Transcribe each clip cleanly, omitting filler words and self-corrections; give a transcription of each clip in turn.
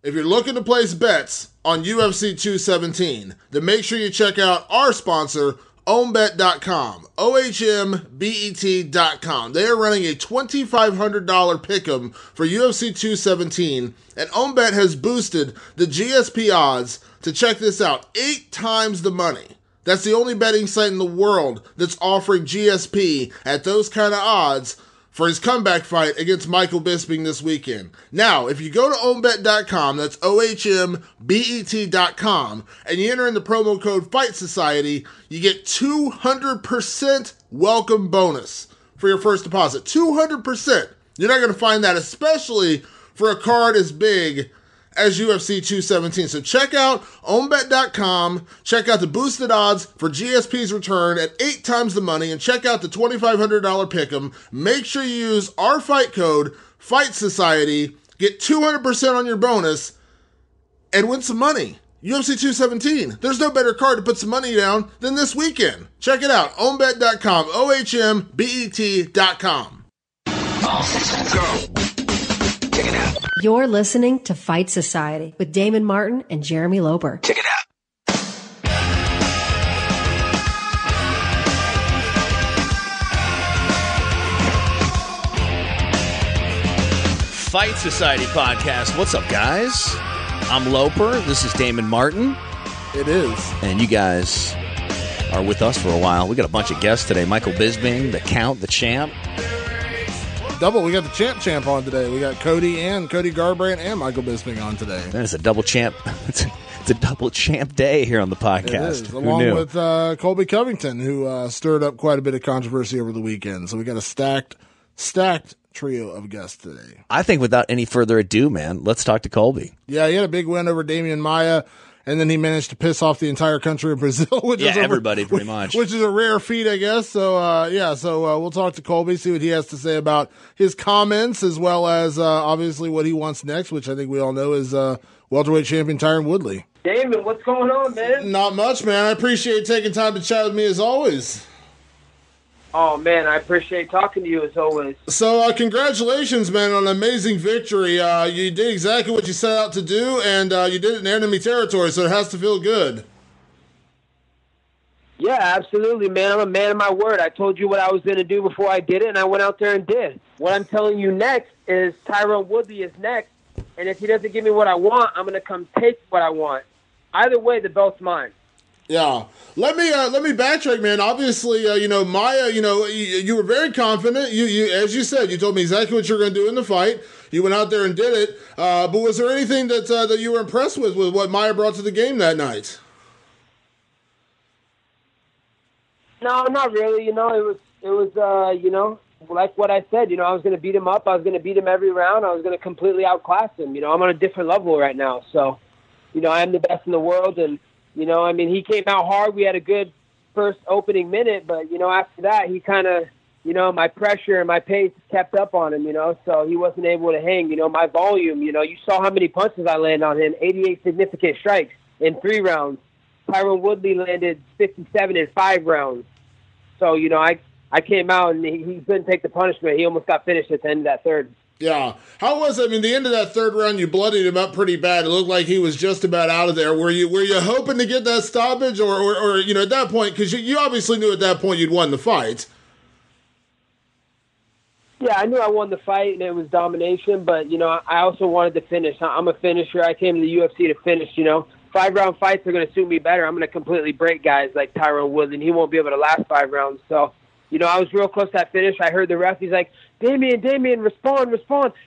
If you're looking to place bets on UFC 217, then make sure you check out our sponsor, ohmbet.com, ohmbet.com. They are running a $2,500 pick'em for UFC 217, and OhmBet has boosted the GSP odds to, check this out, 8 times the money. That's the only betting site in the world that's offering GSP at those kind of odds for his comeback fight against Michael Bisping this weekend. Now, if you go to ohmbet.com, that's ohmbet.com, and you enter in the promo code Fight Society, you get 200% welcome bonus for your first deposit. 200%. You're not going to find that, especially for a card as big as UFC 217. So check out ohmbet.com, check out the boosted odds for GSP's return at 8 times the money, and check out the $2,500 pick'em. Make sure you use our fight code, Fight Society, get 200% on your bonus, and win some money. UFC 217. There's no better card to put some money down than this weekend. Check it out, ohmbet.com, ohmbet.com. All systems go. Check it out. You're listening to Fight Society with Damon Martin and Jeremy Loper. Check it out. Fight Society podcast. What's up, guys? I'm Loper. This is Damon Martin. It is. And you guys are with us for a while. We got a bunch of guests today. Michael Bisping, the Count, the Champ. Double. We got the champ on today. We got Cody Garbrandt and Michael Bisping on today. That is a double champ. It's a double champ day here on the podcast. It is, along with Colby Covington, who stirred up quite a bit of controversy over the weekend. So we got a stacked trio of guests today. I think without any further ado, man, let's talk to Colby. Yeah, he had a big win over Damian Maia, and then he managed to piss off the entire country of Brazil, which is everybody pretty much, which is a rare feat, I guess. So we'll talk to Colby, see what he has to say about his comments, as well as obviously what he wants next, which I think we all know is welterweight champion Tyron Woodley. Damon, what's going on, man? Not much, man. I appreciate taking time to chat with me as always. Oh, man, I appreciate talking to you as always. So, congratulations, man, on an amazing victory. You did exactly what you set out to do, and you did it in enemy territory, so it has to feel good. Yeah, absolutely, man. I'm a man of my word. I told you what I was going to do before I did it, and I went out there and did. What I'm telling you next is Tyron Woodley is next, and if he doesn't give me what I want, I'm going to come take what I want. Either way, the belt's mine. Yeah. Let me backtrack, man. Obviously, Maia, you were very confident. You as you said, you told me exactly what you were going to do in the fight. You went out there and did it. But was there anything that you were impressed with what Maia brought to the game that night? No, not really. It was like what I said. I was going to beat him up. I was going to beat him every round. I was going to completely outclass him. I'm on a different level right now. So, I am the best in the world, and he came out hard. We had a good first opening minute, but, after that, he kind of, my pressure and my pace kept up on him, so he wasn't able to hang. My volume, you saw how many punches I landed on him, 88 significant strikes in 3 rounds. Tyron Woodley landed 57 in 5 rounds. So, I came out, and he couldn't take the punishment. He almost got finished at the end of that third. Yeah. How was it? I mean, the end of that third round, you bloodied him up pretty bad. It looked like he was just about out of there. Were you hoping to get that stoppage, or at that point, because you obviously knew at that point you'd won the fight? Yeah, I knew I won the fight, and it was domination, but, I also wanted to finish. I'm a finisher. I came to the UFC to finish, 5-round fights are going to suit me better. I'm going to completely break guys like Tyron Woodley, and he won't be able to last 5 rounds. So, I was real close to that finish. I heard the ref. He's like, Damien, respond.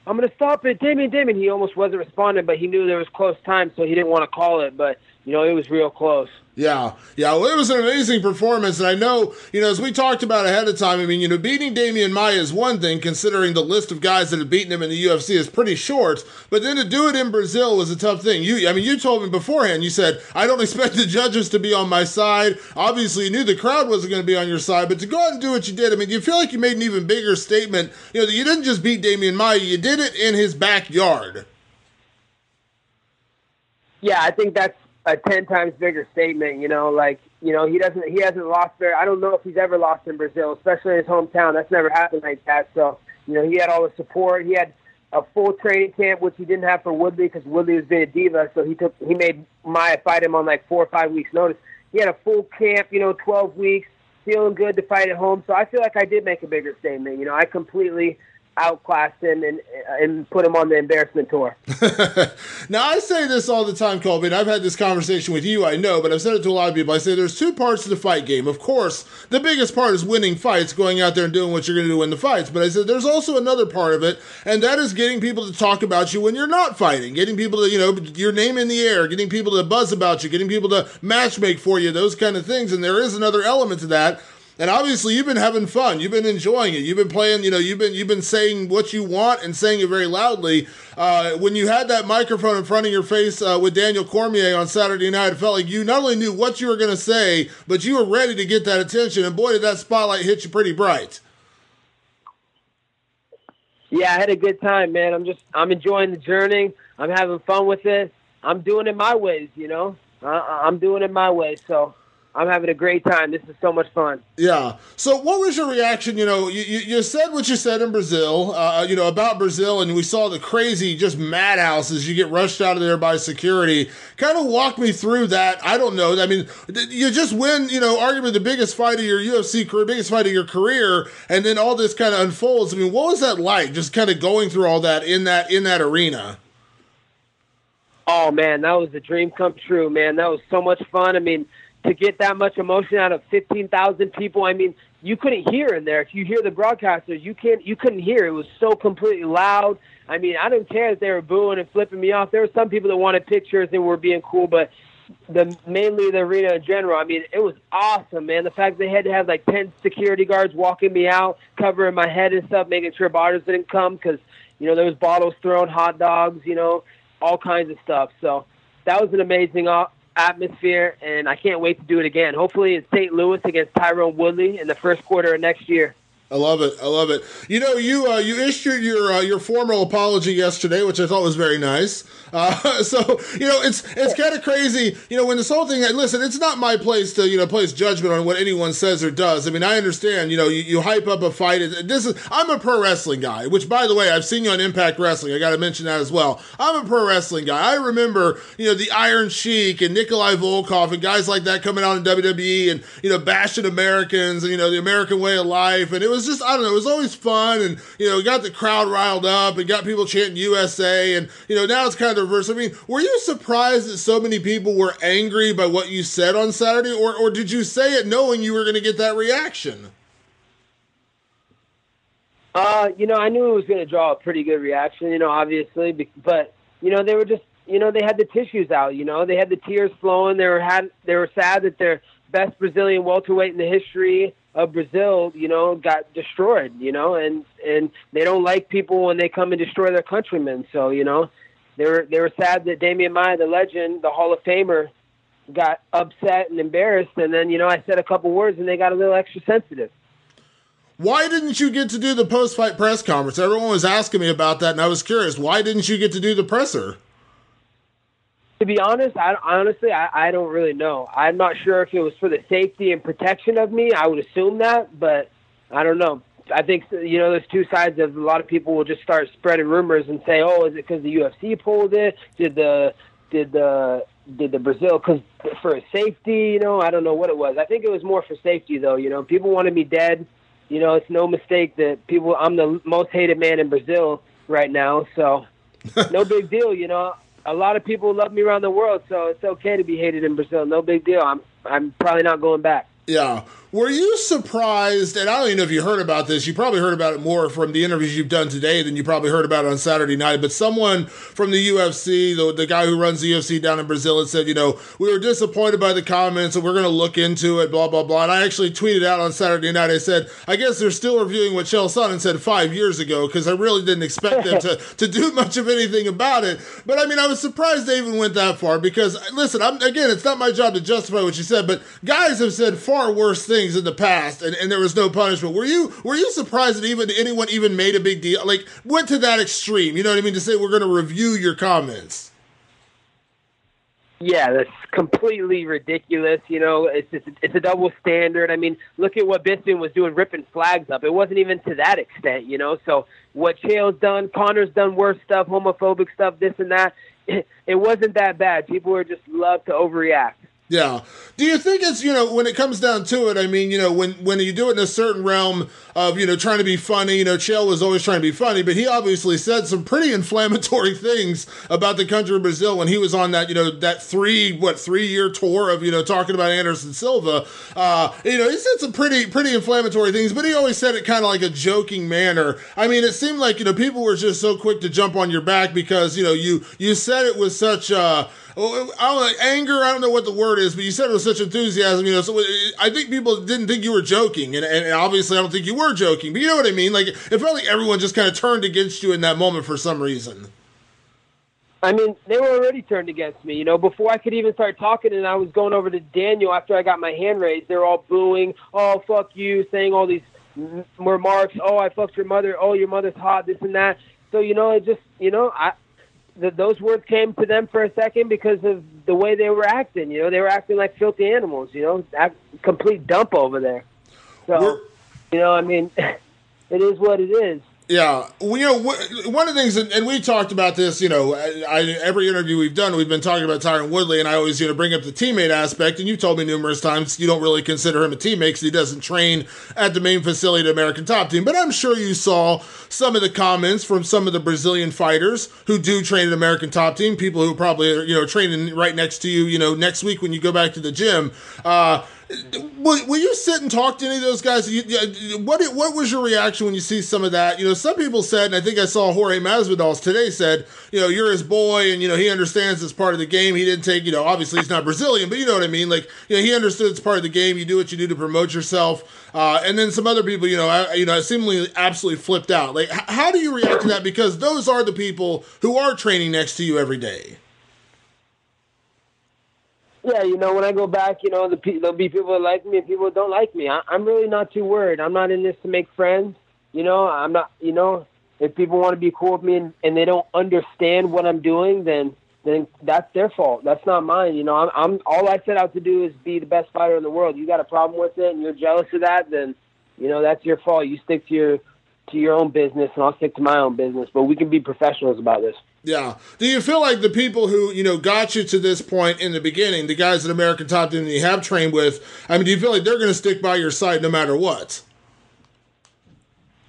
I'm going to stop it. Damien. He almost wasn't responding, but he knew there was close time, so he didn't want to call it. But, it was real close. Yeah. Well, it was an amazing performance, and I know, as we talked about ahead of time, beating Damian Maia is one thing, considering the list of guys that have beaten him in the UFC is pretty short, but then to do it in Brazil was a tough thing. You told me beforehand, you said, I don't expect the judges to be on my side. Obviously, you knew the crowd wasn't going to be on your side, but to go out and do what you did, do you feel like you made an even bigger statement, that you didn't just beat Damian Maia, you did it in his backyard? Yeah, I think that's a 10 times bigger statement, he hasn't lost there. I don't know if he's ever lost in Brazil, especially in his hometown. That's never happened like that. So, he had all the support. He had a full training camp, which he didn't have for Woodley because Woodley was being a diva. So he made Maia fight him on like 4 or 5 weeks notice. He had a full camp, 12 weeks, feeling good to fight at home. So I feel like I did make a bigger statement. I completely outclassed him and put him on the embarrassment tour. Now, I say this all the time, Colby, and I've had this conversation with you, I know, but I've said it to a lot of people. I say there's 2 parts to the fight game. Of course, the biggest part is winning fights, going out there and doing what you're going to do in the fights. But I said there's also another part of it, and that is getting people to talk about you when you're not fighting, getting people to, your name in the air, getting people to buzz about you, getting people to matchmake for you, those kind of things. And there is another element to that. And obviously, you've been having fun. You've been enjoying it. You've been playing. You've been saying what you want and saying it very loudly. When you had that microphone in front of your face with Daniel Cormier on Saturday night, it felt like you not only knew what you were going to say, but you were ready to get that attention. And boy, did that spotlight hit you pretty bright. Yeah, I had a good time, man. I'm enjoying the journey. I'm having fun with it. I'm doing it my ways. I'm doing it my way. So I'm having a great time. This is so much fun. Yeah. So what was your reaction? You said what you said in Brazil, about Brazil, and we saw the crazy just madhouse as you get rushed out of there by security. Kind of walk me through that. I don't know. I mean, you just win, arguably the biggest fight of your UFC career, biggest fight of your career, and then all this kind of unfolds. I mean, what was that like, just kind of going through all that in that arena? Oh, man, that was a dream come true, man. That was so much fun. I mean, to get that much emotion out of 15,000 people, I mean, you couldn't hear in there. If you hear the broadcasters, you couldn't hear. It was so completely loud. I mean, I didn't care that they were booing and flipping me off. There were some people that wanted pictures and were being cool, but mainly the arena in general, I mean, it was awesome, man. The fact they had to have like 10 security guards walking me out, covering my head and stuff, making sure bottles didn't come because, there was bottles thrown, hot dogs, all kinds of stuff. So that was an amazing atmosphere, and I can't wait to do it again. Hopefully in St. Louis against Tyrone Woodley in the first quarter of next year. I love it. You issued your formal apology yesterday, which I thought was very nice. It's kind of crazy, when this whole thing. Listen, it's not my place to place judgment on what anyone says or does. I mean, I understand. You hype up a fight. I'm a pro wrestling guy, which, by the way, I've seen you on Impact Wrestling. I got to mention that as well. I'm a pro wrestling guy. I remember the Iron Sheik and Nikolai Volkov and guys like that coming out in WWE and bashing Americans and the American way of life, and it was just, I don't know, it was always fun, and got the crowd riled up and got people chanting USA, and now it's kind of reverse. I mean, were you surprised that so many people were angry by what you said on Saturday, or did you say it knowing you were going to get that reaction? I knew it was going to draw a pretty good reaction, obviously, but they were just, they had the tissues out, they had the tears flowing. They were sad that their best Brazilian welterweight in the history of Brazil, got destroyed, and they don't like people when they come and destroy their countrymen. So, they were sad that Damian Maia, the legend, the Hall of Famer, got upset and embarrassed. And then, I said a couple words and they got a little extra sensitive. Why didn't you get to do the post-fight press conference? Everyone was asking me about that, and I was curious. Why didn't you get to do the presser? To be honest, I don't really know. I'm not sure if it was for the safety and protection of me. I would assume that, but I don't know. I think, there's two sides of a lot of people will just start spreading rumors and say, oh, is it because the UFC pulled it? Did the Brazil, because for safety, I don't know what it was. I think it was more for safety, though. People wanted me dead. It's no mistake that I'm the most hated man in Brazil right now, so no big deal, A lot of people love me around the world, so it's okay to be hated in Brazil. No big deal. I'm probably not going back. Yeah. Were you surprised, and I don't even know if you heard about this, you probably heard about it more from the interviews you've done today than you probably heard about it on Saturday night, but someone from the UFC, the guy who runs the UFC down in Brazil, had said, we were disappointed by the comments and we're going to look into it, blah, blah, blah. And I actually tweeted out on Saturday night, I said, I guess they're still reviewing what Chael Sonnen said 5 years ago, because I really didn't expect them to do much of anything about it. But I mean, I was surprised they even went that far, because listen, again, it's not my job to justify what you said, but guys have said far worse things in the past, and there was no punishment. Were you surprised that anyone even made a big deal, like went to that extreme? You know what I mean, to say we're going to review your comments. Yeah, that's completely ridiculous. You know, it's a double standard. I mean, look at what Bisping was doing, ripping flags up. It wasn't even to that extent, you know. So what Chael's done, Connor's done worse stuff, homophobic stuff, this and that. It wasn't that bad. People are just love to overreact. Yeah. Do you think it's, when it comes down to it, I mean, when you do it in a certain realm of, trying to be funny, Chael was always trying to be funny, but he obviously said some pretty inflammatory things about the country of Brazil when he was on that, that 3-year tour of, talking about Anderson Silva. He said some pretty inflammatory things, but he always said it kind of like a joking manner. I mean, it seemed like, people were just so quick to jump on your back because, you said it with such, anger, I don't know what the word is, but you said it with such enthusiasm, so I think people didn't think you were joking, and obviously I don't think you were joking, but you know what I mean? Like, it felt like everyone just kind of turned against you in that moment for some reason. I mean, they were already turned against me, before I could even start talking, and I was going over to Daniel after I got my hand raised, they're all booing, oh, fuck you, saying all these remarks, oh, I fucked your mother, oh, your mother's hot, this and that, so, it just, those words came to them for a second because of the way they were acting. They were acting like filthy animals, complete dump over there. So, I mean, it is what it is. Yeah. Well, one of the things, and we talked about this, every interview we've done, we've been talking about Tyron Woodley, and I always, bring up the teammate aspect, and you told me numerous times you don't really consider him a teammate because he doesn't train at the main facility of the American Top Team, but I'm sure you saw some of the comments from some of the Brazilian fighters who do train at American Top Team, people who probably are, training right next to you, next week when you go back to the gym. Will you sit and talk to any of those guys? What was your reaction when you see some of that? Some people said, and I think I saw Jorge Masvidal today said, you're his boy, and he understands it's part of the game. He didn't take, obviously he's not Brazilian, but you know what I mean. Like, he understood it's part of the game. You do what you do to promote yourself. And then some other people, seemingly absolutely flipped out. Like, how do you react to that? Because those are the people who are training next to you every day. Yeah, when I go back, there'll be people that like me and people that don't like me. I'm really not too worried. I'm not in this to make friends. I'm not, if people want to be cool with me and they don't understand what I'm doing, then that's their fault. That's not mine. I'm all I set out to do is be the best fighter in the world. You got a problem with it and you're jealous of that, then, that's your fault. You stick to your own business and I'll stick to my own business, but we can be professionals about this. Yeah. Do you feel like the people who, got you to this point in the beginning, the guys at American Top Team that you have trained with, I mean, do you feel like they're going to stick by your side no matter what?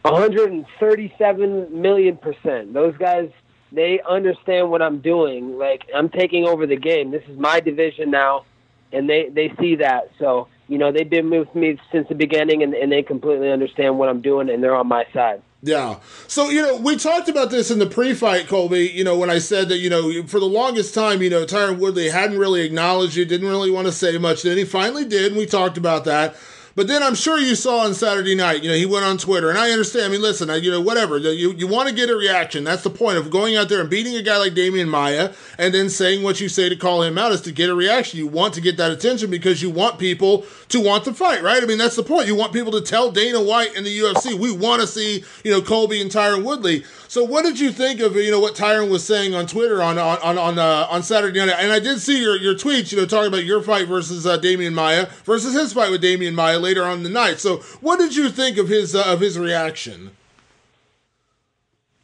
137 million %. Those guys, they understand what I'm doing. Like, I'm taking over the game. This is my division now, and they see that. So, they've been with me since the beginning, and they completely understand what I'm doing, and they're on my side. Yeah. So, we talked about this in the pre-fight, Colby, when I said that, for the longest time, Tyron Woodley hadn't really acknowledged you, didn't really want to say much. Then he finally did, and we talked about that. But then I'm sure you saw on Saturday night, he went on Twitter, and I understand. I mean, listen, whatever. You want to get a reaction. That's the point of going out there and beating a guy like Damian Maia and then saying what you say to call him out is to get a reaction. You want to get that attention because you want people to want to fight, right? I mean, that's the point. You want people to tell Dana White and the UFC, we want to see, Colby and Tyron Woodley. So what did you think of, what Tyron was saying on Twitter on Saturday night? And I did see your tweets, talking about your fight versus Damian Maia versus his fight with Damian Maia later on in the night. So what did you think of his reaction?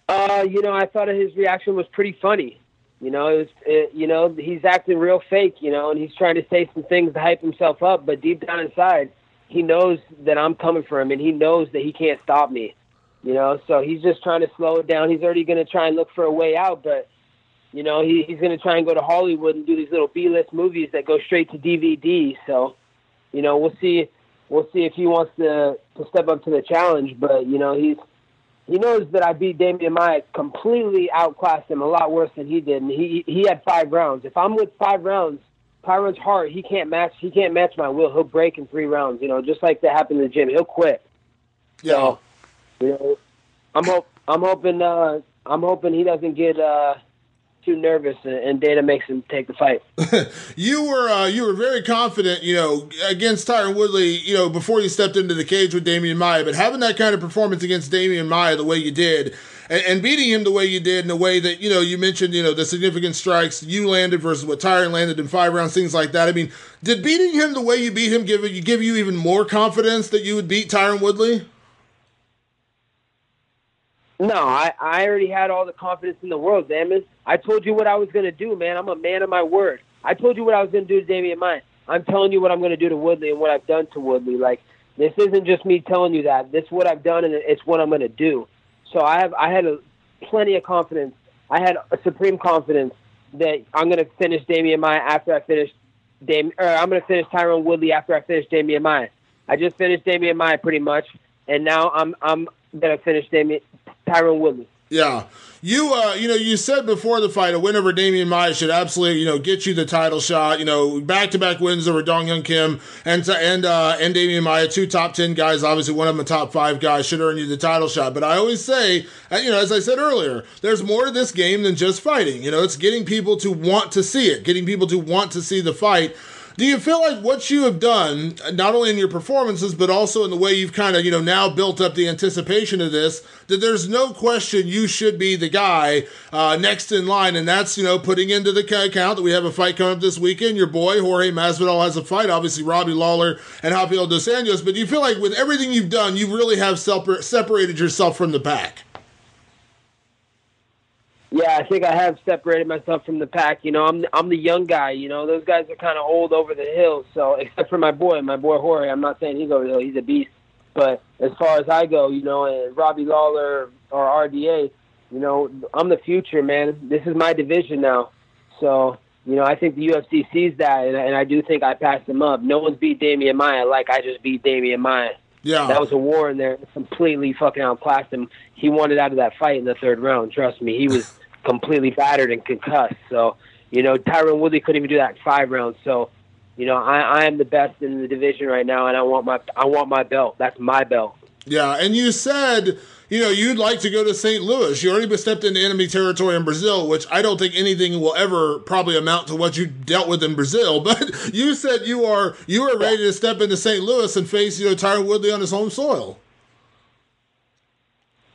I thought his reaction was pretty funny. He's acting real fake, and he's trying to say some things to hype himself up, but deep down inside, he knows that I'm coming for him, and he knows that he can't stop me. So he's just trying to slow it down. He's already going to try and look for a way out, but, he's going to try and go to Hollywood and do these little B-list movies that go straight to DVD. So, we'll see if he wants to step up to the challenge, but, he knows that I beat Damian Maia, completely outclassed him a lot worse than he did, and he had 5 rounds. If I'm with 5 rounds, Tyron's heart, he can't match my will. He'll break in 3 rounds, just like that happened in the gym. He'll quit. Yeah. So, I'm hoping he doesn't get too nervous and Dana makes him take the fight. You were very confident, against Tyron Woodley, before you stepped into the cage with Damian Maia, but having that kind of performance against Damian Maia the way you did, and beating him the way you did, in the way that, you mentioned, the significant strikes you landed versus what Tyron landed in 5 rounds, things like that. I mean, did beating him the way you beat him give you even more confidence that you would beat Tyron Woodley? No, I already had all the confidence in the world, damn it. I told you what I was going to do, man. I'm a man of my word. I told you what I was going to do to Damian Maia. I'm telling you what I'm going to do to Woodley and what I've done to Woodley. Like, this isn't just me telling you that. This is what I've done, and it's what I'm going to do. So I had plenty of confidence. I had a supreme confidence that I'm going to finish Damian Maia after I finish I'm going to finish Tyron Woodley after I finish Damian Maia. I just finished Damian Maia pretty much, and now I'm going to finish Tyron Woodley. Yeah. You said before the fight, a win over Damian Maia should absolutely, get you the title shot. Back-to-back wins over Dong Hyun Kim and Damian Maia, 2 top 10 guys. Obviously, one of them a top 5 guy should earn you the title shot. But I always say, as I said earlier, there's more to this game than just fighting. It's getting people to want to see it, getting people to want to see the fight. Do you feel like what you have done, not only in your performances, but also in the way you've kind of, now built up the anticipation of this, that there's no question you should be the guy next in line, and that's, putting into the account that we have a fight coming up this weekend. Your boy, Jorge Masvidal, has a fight, obviously Robbie Lawler and Rafael Dos Anjos, but do you feel like with everything you've done, you really have separated yourself from the pack? Yeah, I think I have separated myself from the pack. I'm the young guy. Those guys are kind of old over the hill. So, except for my boy Jorge, I'm not saying he's over the hill. He's a beast. But as far as I go, and Robbie Lawler or RDA, I'm the future, man. This is my division now. So, I think the UFC sees that, and I do think I passed him up. No one's beat Damian Maia like I just beat Damian Maia. Yeah. That was a war in there. Completely fucking outclassed him. He wanted out of that fight in the 3rd round. Trust me, he was completely battered and concussed. So, Tyron Woodley couldn't even do that in 5 rounds. So, I am the best in the division right now, and I want my belt. That's my belt. Yeah, and you said, you'd like to go to St. Louis. You already stepped into enemy territory in Brazil, which I don't think anything will ever probably amount to what you dealt with in Brazil. But you said you are ready to step into St. Louis and face, Tyron Woodley on his home soil.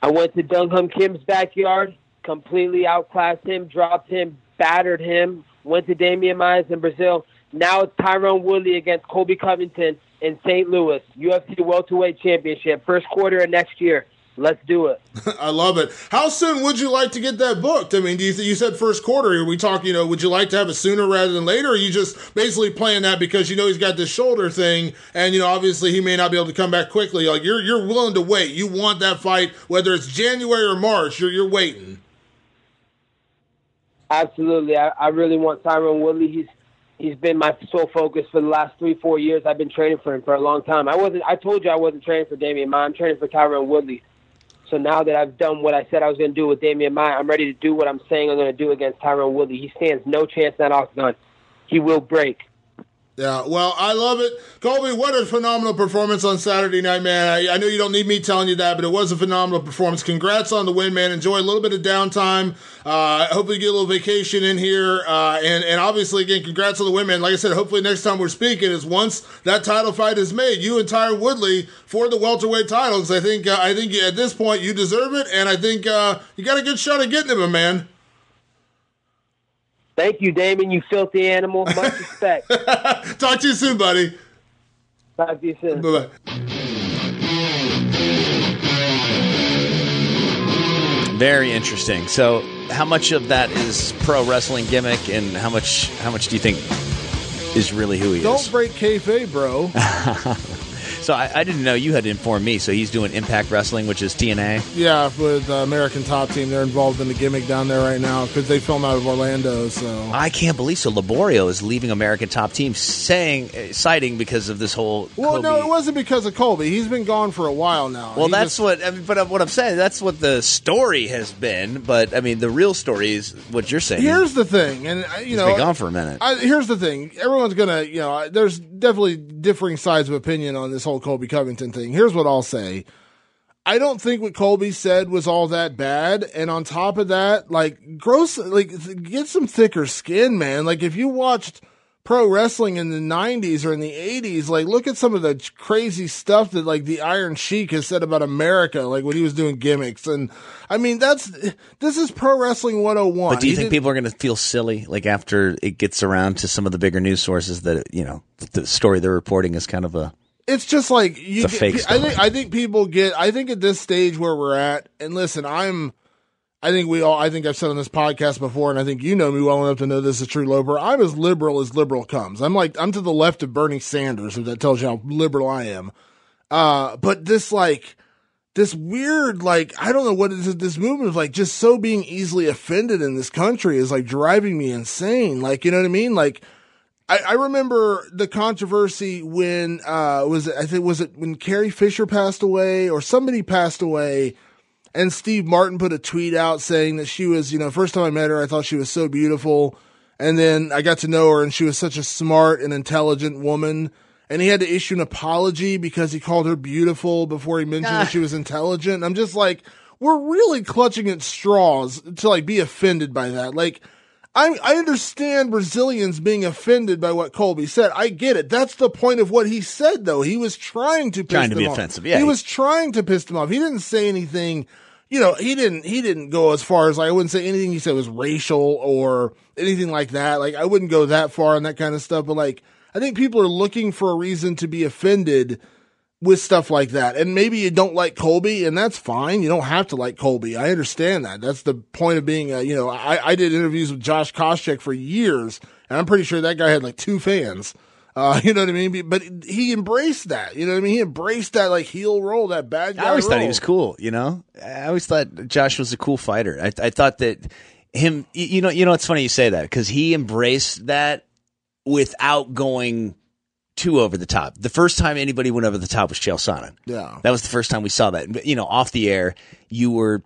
I went to Dong Hyun Kim's backyard, completely outclassed him, dropped him, battered him, went to Damian Maia in Brazil. Now it's Tyron Woodley against Colby Covington in St. Louis, UFC Welterweight Championship, 1st quarter of next year. Let's do it. I love it. How soon would you like to get that booked? I mean, you said 1st quarter. Are we talking, would you like to have it sooner rather than later? Or are you just basically playing that because he's got this shoulder thing and, obviously he may not be able to come back quickly? Like, you're willing to wait. You want that fight, whether it's January or March, you're waiting. Absolutely. I really want Tyron Woodley. He's been my sole focus for the last 3-4 years. I've been training for him for a long time. I told you I wasn't training for Damian Maia. I'm training for Tyron Woodley. So now that I've done what I said I was going to do with Damian Maia, I'm ready to do what I'm saying I'm going to do against Tyron Woodley. He stands no chance in that octagon. He will break. Yeah, well, I love it. Colby, what a phenomenal performance on Saturday night, man. I know you don't need me telling you that, but it was a phenomenal performance. Congrats on the win, man. Enjoy a little bit of downtime. Hopefully you get a little vacation in here. And obviously, again, congrats on the win, man. Like I said, hopefully next time we're speaking is once that title fight is made, you and Tyron Woodley for the welterweight titles. I think at this point you deserve it, and I think you got a good shot at getting him, man. Thank you, Damon, you filthy animal. Much respect. Talk to you soon, buddy. Talk to you soon. Bye-bye. Very interesting. So how much of that is pro wrestling gimmick and how much do you think is really who he is? Don't break kayfabe, bro. So I didn't know you had informed me. So he's doing Impact Wrestling, which is TNA? Yeah, with American Top Team. They're involved in the gimmick down there right now because they film out of Orlando. So I can't believe so. Laborio is leaving American Top Team, citing because of this whole. Well, Colby. no, it wasn't because of Colby. He's been gone for a while now. Well, what I'm saying. That's what the story has been. But I mean, the real story is what you're saying. Here's the thing, and he's been gone for a minute. Here's the thing. Everyone's gonna, there's definitely differing sides of opinion on this whole Colby Covington thing. Here's what I'll say. I don't think what Colby said was all that bad. And on top of that, get some thicker skin, man. Like, if you watched pro wrestling in the 90s or in the 80s, like, look at some of the crazy stuff that, like, the Iron Sheik has said about America, like, when he was doing gimmicks. And, I mean, this is pro wrestling 101. But do you think people are going to feel silly, like, after it gets around to some of the bigger news sources that, you know, the story they're reporting is kind of a... It's just like, fake story. I think people get, I think at this stage where we're at, and listen, I think I've said on this podcast before, and I think you know me well enough to know this is true, Loper. I'm as liberal comes. I'm to the left of Bernie Sanders, if that tells you how liberal I am. But this weird, like, I don't know what it is, this movement of, like, just so being easily offended in this country is, like, driving me insane. Like, you know what I mean? Like, I remember the controversy when, was it when Carrie Fisher passed away or somebody passed away, and Steve Martin put a tweet out saying that she was, you know, first time I met her, I thought she was so beautiful. And then I got to know her and she was such a smart and intelligent woman. And he had to issue an apology because he called her beautiful before he mentioned that she was intelligent. I'm just like, we're really clutching at straws to, like, be offended by that. Like, I understand Brazilians being offended by what Colby said. I get it. That's the point of what he said, though. He was trying to be offensive. Yeah, he was trying to piss them off. He didn't say anything. You know, he didn't go as far as, like, I wouldn't say anything he said was racial or anything like that. Like, I wouldn't go that far on that kind of stuff. But, like, I think people are looking for a reason to be offended with stuff like that. And maybe you don't like Colby, and that's fine. You don't have to like Colby. I understand that. That's the point of being you know, I did interviews with Josh Koscheck for years, and I'm pretty sure that guy had, like, 2 fans. You know what I mean? But he embraced that. You know what I mean? He embraced that, like, heel roll, that bad guy I always roll. thought he was cool, you know? I always thought Josh was a cool fighter. I thought that him, you know, it's funny you say that, because he embraced that without going too over the top. The first time anybody went over the top was Chael Sonnen. Yeah. That was the first time we saw that. But, you know, off the air, you were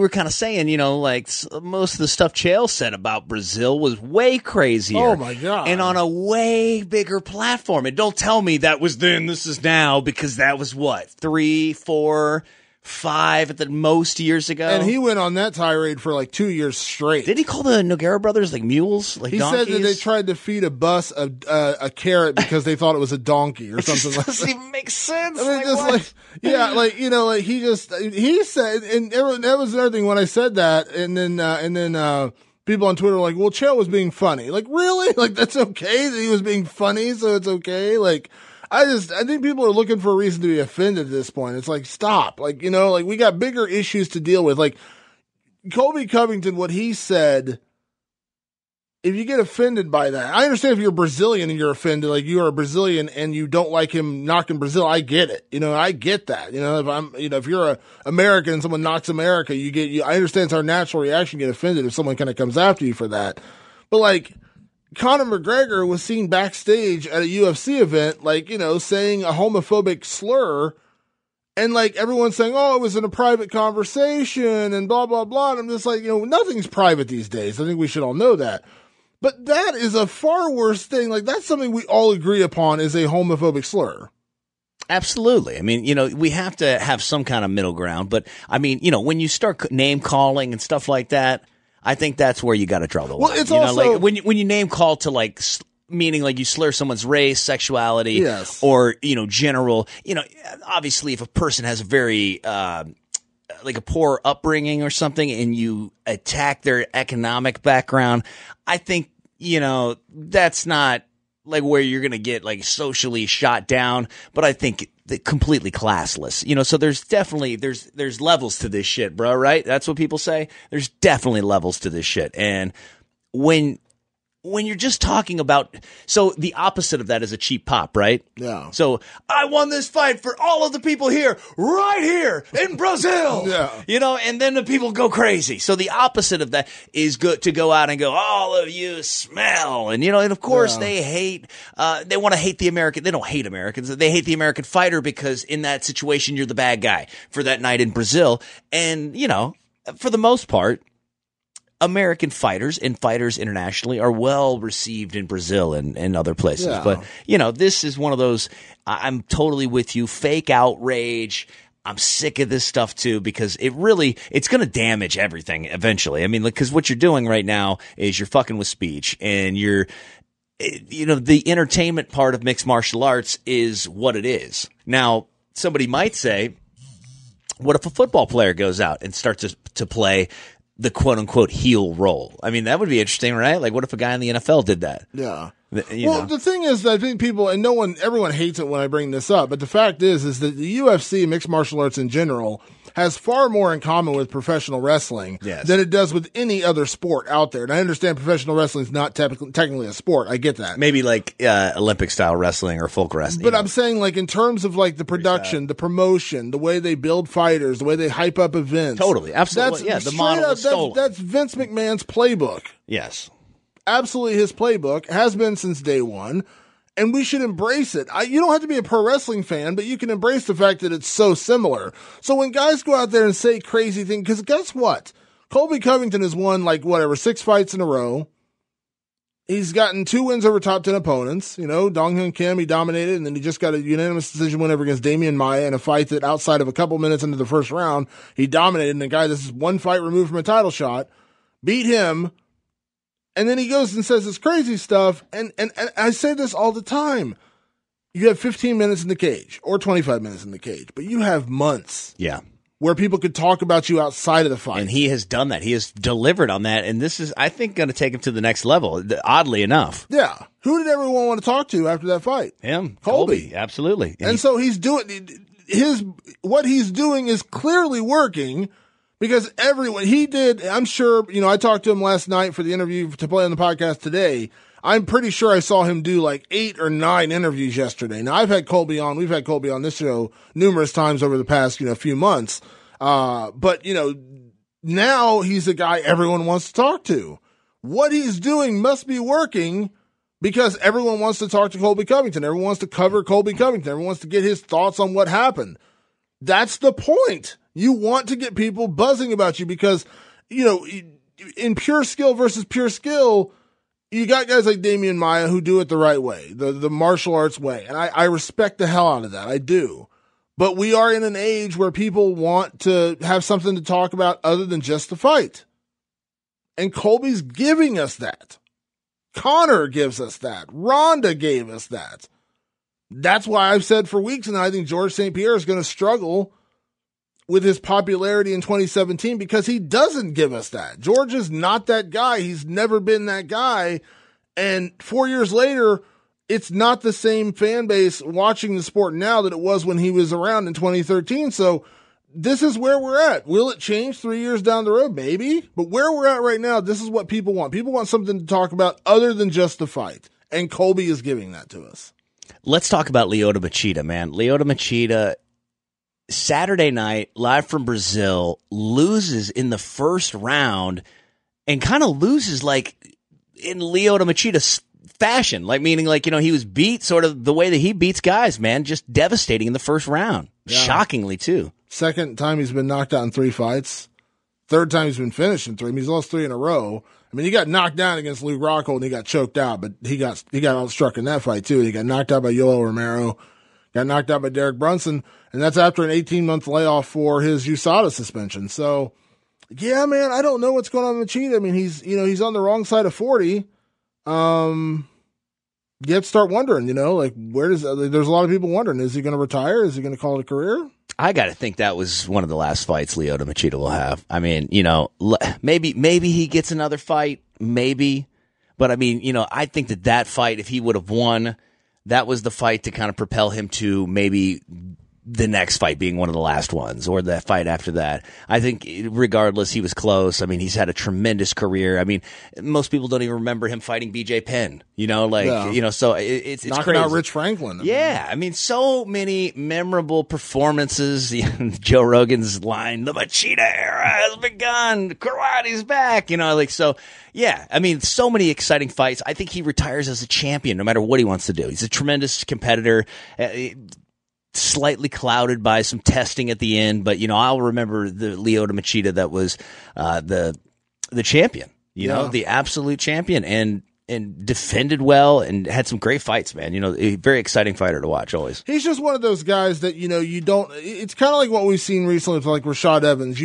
kind of saying, you know, like, most of the stuff Chael said about Brazil was way crazier. Oh, my God. And on a way bigger platform. And don't tell me that was then, this is now, because that was what, 3, 4, 5 at the most years ago? And he went on that tirade for, like, 2 years straight. Did he call the Nogueira brothers, like, mules? Like, he donkeys? said that they tried to feed a bus a carrot because they thought it was a donkey or something like that. Doesn't even make sense. I mean, like, just what? like, yeah, like, you know, like, he said, and that was another thing when I said that, and then people on Twitter were like, well, Chael was being funny. Like, really? Like, that's okay that he was being funny, so it's okay? Like, I think people are looking for a reason to be offended at this point. It's like, stop. Like, you know, like, we got bigger issues to deal with. Like, Colby Covington, what he said, if you get offended by that, I understand if you're Brazilian and you're offended, like, you are a Brazilian and you don't like him knocking Brazil, I get it. You know, I get that. You know, if you're a American and someone knocks America, I understand it's our natural reaction to get offended if someone kind of comes after you for that. But, like, Conor McGregor was seen backstage at a UFC event, like, you know, saying a homophobic slur, and, like, everyone's saying, oh, it was in a private conversation and blah, blah, blah. And I'm just like, you know, nothing's private these days. I think we should all know that. But that is a far worse thing. Like, that's something we all agree upon is a homophobic slur. Absolutely. I mean, you know, we have to have some kind of middle ground. But, I mean, you know, when you start name calling and stuff like that, I think that's where you got to draw the line. Well, it's you also, know, like when you name call to, like, meaning like you slur someone's race, sexuality, yes, or, you know, general, you know, obviously if a person has a very, like a poor upbringing or something and you attack their economic background, I think, you know, that's not like where you're going to get, like, socially shot down, but I think completely classless, you know, so there's definitely, there's levels to this shit, bro, right? That's what people say. There's definitely levels to this shit. And when you're just talking about, so the opposite of that is a cheap pop, right? Yeah. So I won this fight for all of the people here, right here in Brazil. Yeah. You know, and then the people go crazy. So the opposite of that is good to go out and go, all of you smell. And, you know, and of course they hate, they want to hate the American. They don't hate Americans. They hate the American fighter because in that situation, you're the bad guy for that night in Brazil. And, you know, for the most part, American fighters and fighters internationally are well received in Brazil and other places. Yeah. But, you know, this is one of those, I'm totally with you, fake outrage. I'm sick of this stuff too, because it's going to damage everything eventually. I mean, because what you're doing right now is you're fucking with speech and you're the entertainment part of mixed martial arts is what it is. Now, somebody might say, what if a football player goes out and starts to play the quote unquote heel role? I mean, that would be interesting, right? Like, what if a guy in the NFL did that? Yeah. You know. The thing is that I think people, and everyone hates it when I bring this up, but the fact is that the UFC, mixed martial arts in general, has far more in common with professional wrestling than it does with any other sport out there. And I understand professional wrestling is not technically a sport. I get that. Maybe like Olympic style wrestling or folk wrestling. But I'm saying, like, in terms of like the production, the promotion, the way they build fighters, the way they hype up events. Totally. Absolutely. The model is stolen. That's Vince McMahon's playbook. Yes. Absolutely his playbook, has been since day one, and we should embrace it. You don't have to be a pro wrestling fan, but you can embrace the fact that it's so similar. So when guys go out there and say crazy things, because guess what? Colby Covington has won 6 fights in a row. He's gotten 2 wins over top 10 opponents. Dong Hyun Kim, he dominated, and then he just got a unanimous decision win over against Damian Maia in a fight that outside of a couple minutes into the first round, he dominated, and the guy this is 1 fight removed from a title shot, beat him. And then he goes and says this crazy stuff, and I say this all the time. You have 15 minutes in the cage, or 25 minutes in the cage, but you have months. Yeah. Where people could talk about you outside of the fight. And he has done that. He has delivered on that, and this is, I think, going to take him to the next level, oddly enough. Yeah. Who did everyone want to talk to after that fight? Him. Colby. Absolutely. And so he's doing, what he's doing is clearly working. Because he did, I'm sure, I talked to him last night for the interview to play on the podcast today. I'm pretty sure I saw him do 8 or 9 interviews yesterday. Now, we've had Colby on this show numerous times over the past, few months. But now he's a guy everyone wants to talk to. What he's doing must be working because everyone wants to talk to Colby Covington. Everyone wants to cover Colby Covington. Everyone wants to get his thoughts on what happened. That's the point. You want to get people buzzing about you because, in pure skill versus pure skill, you got guys like Damian Maia who do it the right way, the martial arts way. And I respect the hell out of that. I do. But we are in an age where people want to have something to talk about other than just the fight. And Colby's giving us that. Conor gives us that. Ronda gave us that. That's why I've said for weeks now I think Georges St-Pierre is going to struggle with his popularity in 2017 because he doesn't give us that. George is not that guy. He's never been that guy. And 4 years later, it's not the same fan base watching the sport now that it was when he was around in 2013. So this is where we're at. Will it change 3 years down the road? Maybe. But where we're at right now, this is what people want. People want something to talk about other than just the fight. And Colby is giving that to us. Let's talk about Lyoto Machida, man. Lyoto Machida, Saturday night, live from Brazil, loses in the first round and kind of loses in Lyoto Machida fashion. Meaning he was beat sort of the way that he beats guys, man. Just devastating in the first round. Yeah. Shockingly, too. Second time he's been knocked out in 3 fights. Third time he's been finished in 3. He's lost 3 in a row. He got knocked down against Luke Rockhold and he got choked out, but he got outstruck in that fight too. He got knocked out by Yoel Romero, got knocked out by Derek Brunson, and that's after an 18-month layoff for his USADA suspension. So, yeah, man, I don't know what's going on with Machida. He's on the wrong side of 40. You have to start wondering, there's a lot of people wondering, is he going to retire? Is he going to call it a career? I got to think that was one of the last fights Lyoto Machida will have. Maybe he gets another fight, maybe. But I think that fight, if he would have won, that was the fight to kind of propel him to maybe the next fight being one of the last ones or the fight after that. I think regardless, he was close. He's had a tremendous career. Most people don't even remember him fighting BJ Penn, so it's knocking crazy. Out Rich Franklin. Yeah. So many memorable performances. Joe Rogan's line, the Machida era has begun. Karate's back, so yeah. So many exciting fights. I think he retires as a champion no matter what he wants to do. He's a tremendous competitor. Slightly clouded by some testing at the end, but I'll remember the Lyoto Machida that was the champion, the absolute champion, and defended well and had some great fights, man. A very exciting fighter to watch always. He's just one of those guys that you don't. It's kind of like what we've seen recently with Rashad Evans.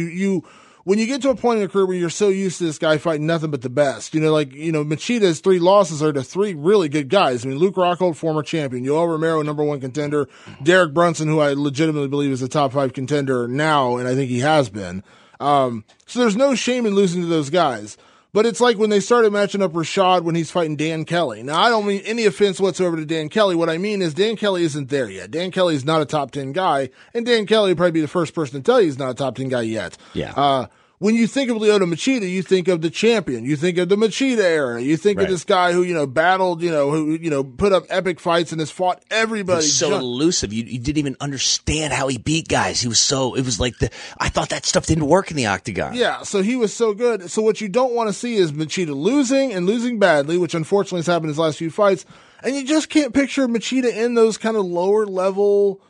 when you get to a point in your career where you're so used to this guy fighting nothing but the best, Machida's 3 losses are to 3 really good guys. I mean, Luke Rockhold, former champion, Yoel Romero, number 1 contender, Derek Brunson, who I legitimately believe is a top 5 contender now, and I think he has been. So there's no shame in losing to those guys. But it's like when they started matching up Rashad when he's fighting Dan Kelly. Now, I don't mean any offense whatsoever to Dan Kelly. What I mean is Dan Kelly isn't there yet. Dan Kelly is not a top 10 guy, and Dan Kelly would probably be the first person to tell you he's not a top 10 guy yet. Yeah. When you think of Lyoto Machida, you think of the champion. You think of the Machida era. You think of this guy who, battled, who put up epic fights and has fought everybody. He's so elusive. You didn't even understand how he beat guys. I thought that stuff didn't work in the octagon. Yeah, so he was so good. So what you don't want to see is Machida losing and losing badly, which unfortunately has happened in his last few fights. And you just can't picture Machida in those kind of lower level,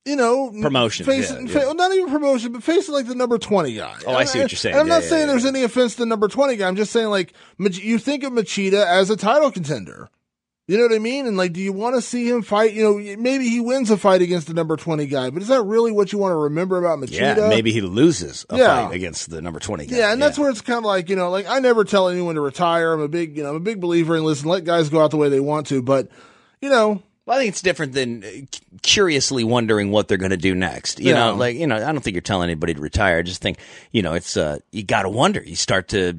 promotion. Not even promotion, but facing like the number 20 guy. Oh, I see what you're saying. And I'm not saying there's any offense to the number 20 guy. I'm just saying, like, you think of Machida as a title contender. You know what I mean? And, like, do you want to see him fight? Maybe he wins a fight against the number 20 guy, but is that really what you want to remember about Machida? Yeah, maybe he loses a fight against the number 20 guy. Yeah, and that's where it's kind of like, I never tell anyone to retire. I'm a big believer in, listen, let guys go out the way they want to, but, Well, I think it's different than curiously wondering what they're going to do next. I don't think you're telling anybody to retire. I just think, it's, you got to wonder. You start to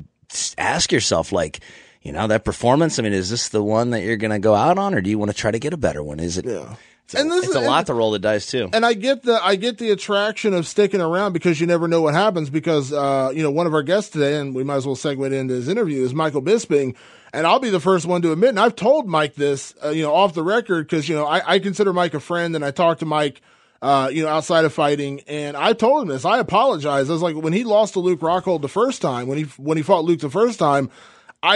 ask yourself, like, that performance, I mean, is this the one that you're going to go out on, or do you want to try to get a better one? Is it? Yeah. It's a lot to roll the dice too. And I get the attraction of sticking around because you never know what happens because, one of our guests today, and we might as well segue into his interview, is Michael Bisping. And I'll be the first one to admit, and I've told Mike this, off the record, because, I consider Mike a friend, and I talked to Mike, outside of fighting, and I told him this. I apologize. I was like, when he lost to Luke Rockhold the first time, when he fought Luke the first time,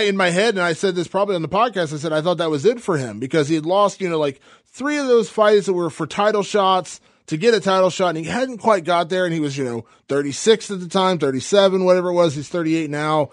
in my head, and I said this probably on the podcast, I said I thought that was it for him because he had lost, 3 of those fights that were for title shots to get a title shot, and he hadn't quite got there, and he was, 36 at the time, 37, whatever it was. He's 38 now.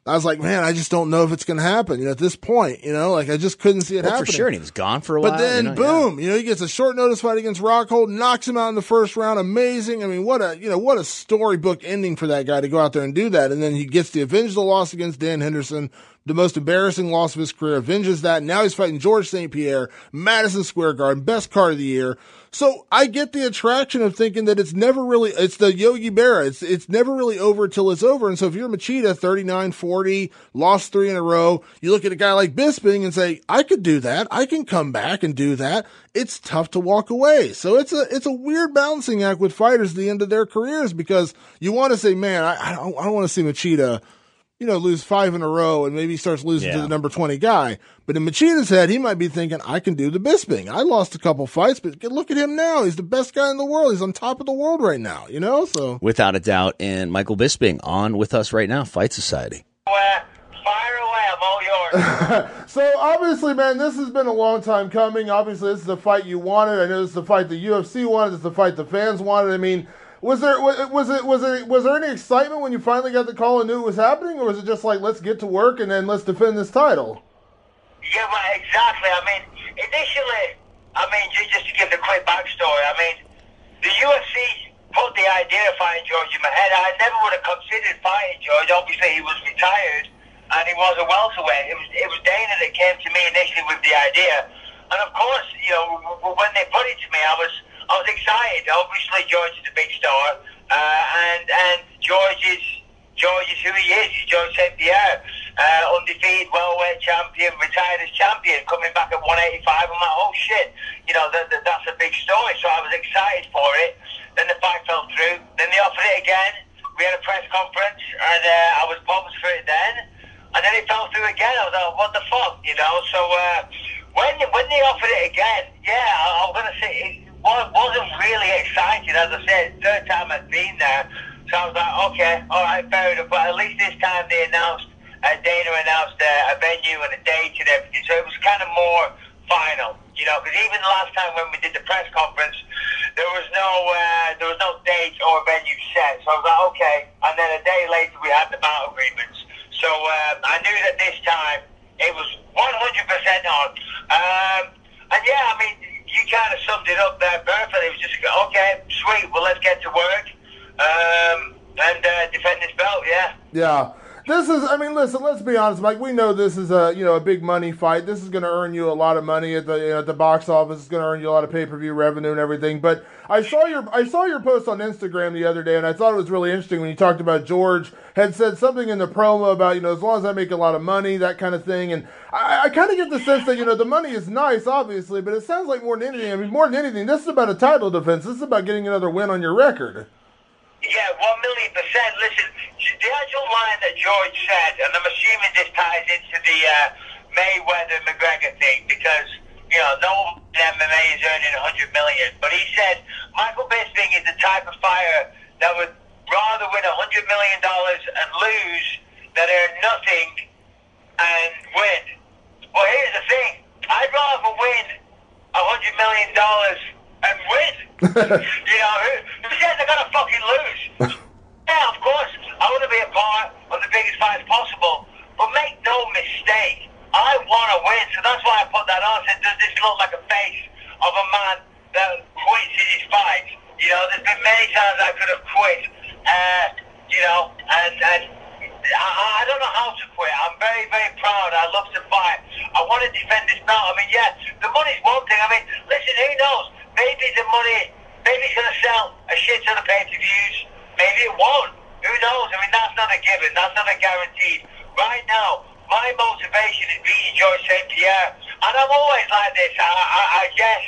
I was like, man, I just don't know if it's going to happen. At this point, I just couldn't see it happening. For sure, and he was gone for a while. But then, boom, he gets a short notice fight against Rockhold, knocks him out in the first round. Amazing. I mean, what a storybook ending for that guy to go out there and do that. And then he gets to avenge the loss against Dan Henderson, the most embarrassing loss of his career, avenges that. Now he's fighting Georges St-Pierre, Madison Square Garden, best card of the year. So I get the attraction of thinking that it's the Yogi Berra. It's never really over till it's over. And so if you're Machida, 39-40, lost 3 in a row, you look at a guy like Bisping and say, I could do that. I can come back and do that. It's tough to walk away. So it's a weird balancing act with fighters at the end of their careers because you want to say, man, I don't want to see Machida, lose 5 in a row and maybe he starts losing to the number 20 guy. But in Machida's head, he might be thinking, I can do the Bisping. I lost a couple fights, but look at him now. He's the best guy in the world. He's on top of the world right now, so. Without a doubt. And Michael Bisping on with us right now, Fight Society. Fire away, I'm all yours. So obviously, man, this has been a long time coming. Obviously, this is the fight you wanted. I know this is the fight the UFC wanted. This is the fight the fans wanted. I mean, was there any excitement when you finally got the call and knew it was happening, or was it just like, let's get to work and then let's defend this title? Yeah, well, exactly. I mean, initially, just to give the quick backstory, the UFC put the idea of fighting George in my head. I never would have considered fighting George. Obviously, he was retired, and he was a welterweight. It was Dana that came to me initially with the idea. And of course, when they put it to me, I was excited. Obviously, George is a big star, and George is who he is. He's Georges St-Pierre, undefeated welterweight champion, retired as champion, coming back at 185. I'm like, oh shit, that's a big story. So I was excited for it. Then the fight fell through. Then they offered it again. We had a press conference, and I was pumped for it then. And then it fell through again. I was like, what the fuck, So when they offered it again, I'm gonna say it wasn't really exciting. As I said, 3rd time I'd been there. So I was like, okay, all right, fair enough. But at least this time Dana announced a venue and a date and everything. So it was kind of more final, because even the last time when we did the press conference, there was no date or venue set. So I was like, okay. And then a day later we had the battle agreements. So I knew that this time it was 100% on. And you kind of summed it up there perfectly. It was just, okay, sweet, well, let's get to work and defend this Yeah. This is, I mean, listen, let's be honest, Mike. We know this is a big money fight. This is going to earn you a lot of money at the box office. It's going to earn you a lot of pay-per-view revenue and everything. But I saw your post on Instagram the other day, and I thought it was really interesting when you talked about George had said something in the promo about, as long as I make a lot of money, that kind of thing. And I kind of get the sense that, the money is nice, obviously, but it sounds like more than anything, this is about a title defense. This is about getting another win on your record. Yeah, 1,000,000%. Listen, the actual line that George said, and I'm assuming this ties into the Mayweather-McGregor thing, because, no MMA is earning $100 million. But he said Michael Bisping is the type of fighter that would rather win $100 million and lose than earn nothing and win. Well, here's the thing. I'd rather win $100 million and win. Who says they're going to fucking lose? Yeah, of course, I want to be a part of the biggest fights possible. But make no mistake, I want to win. So that's why I put that on. Said, does this look like a face of a man that quits in his fight? There's been many times I could have quit. And I don't know how to quit. I'm very, very proud. I love to fight. I want to defend this belt. I mean, yeah, the money's one thing. I mean, listen, who knows? Maybe the money, it's going to sell a shit ton of pay-per-views. Maybe it won't. Who knows? I mean, that's not a given. That's not a guarantee. Right now, my motivation is beating Georges St-Pierre. And I'm always like this. I guess.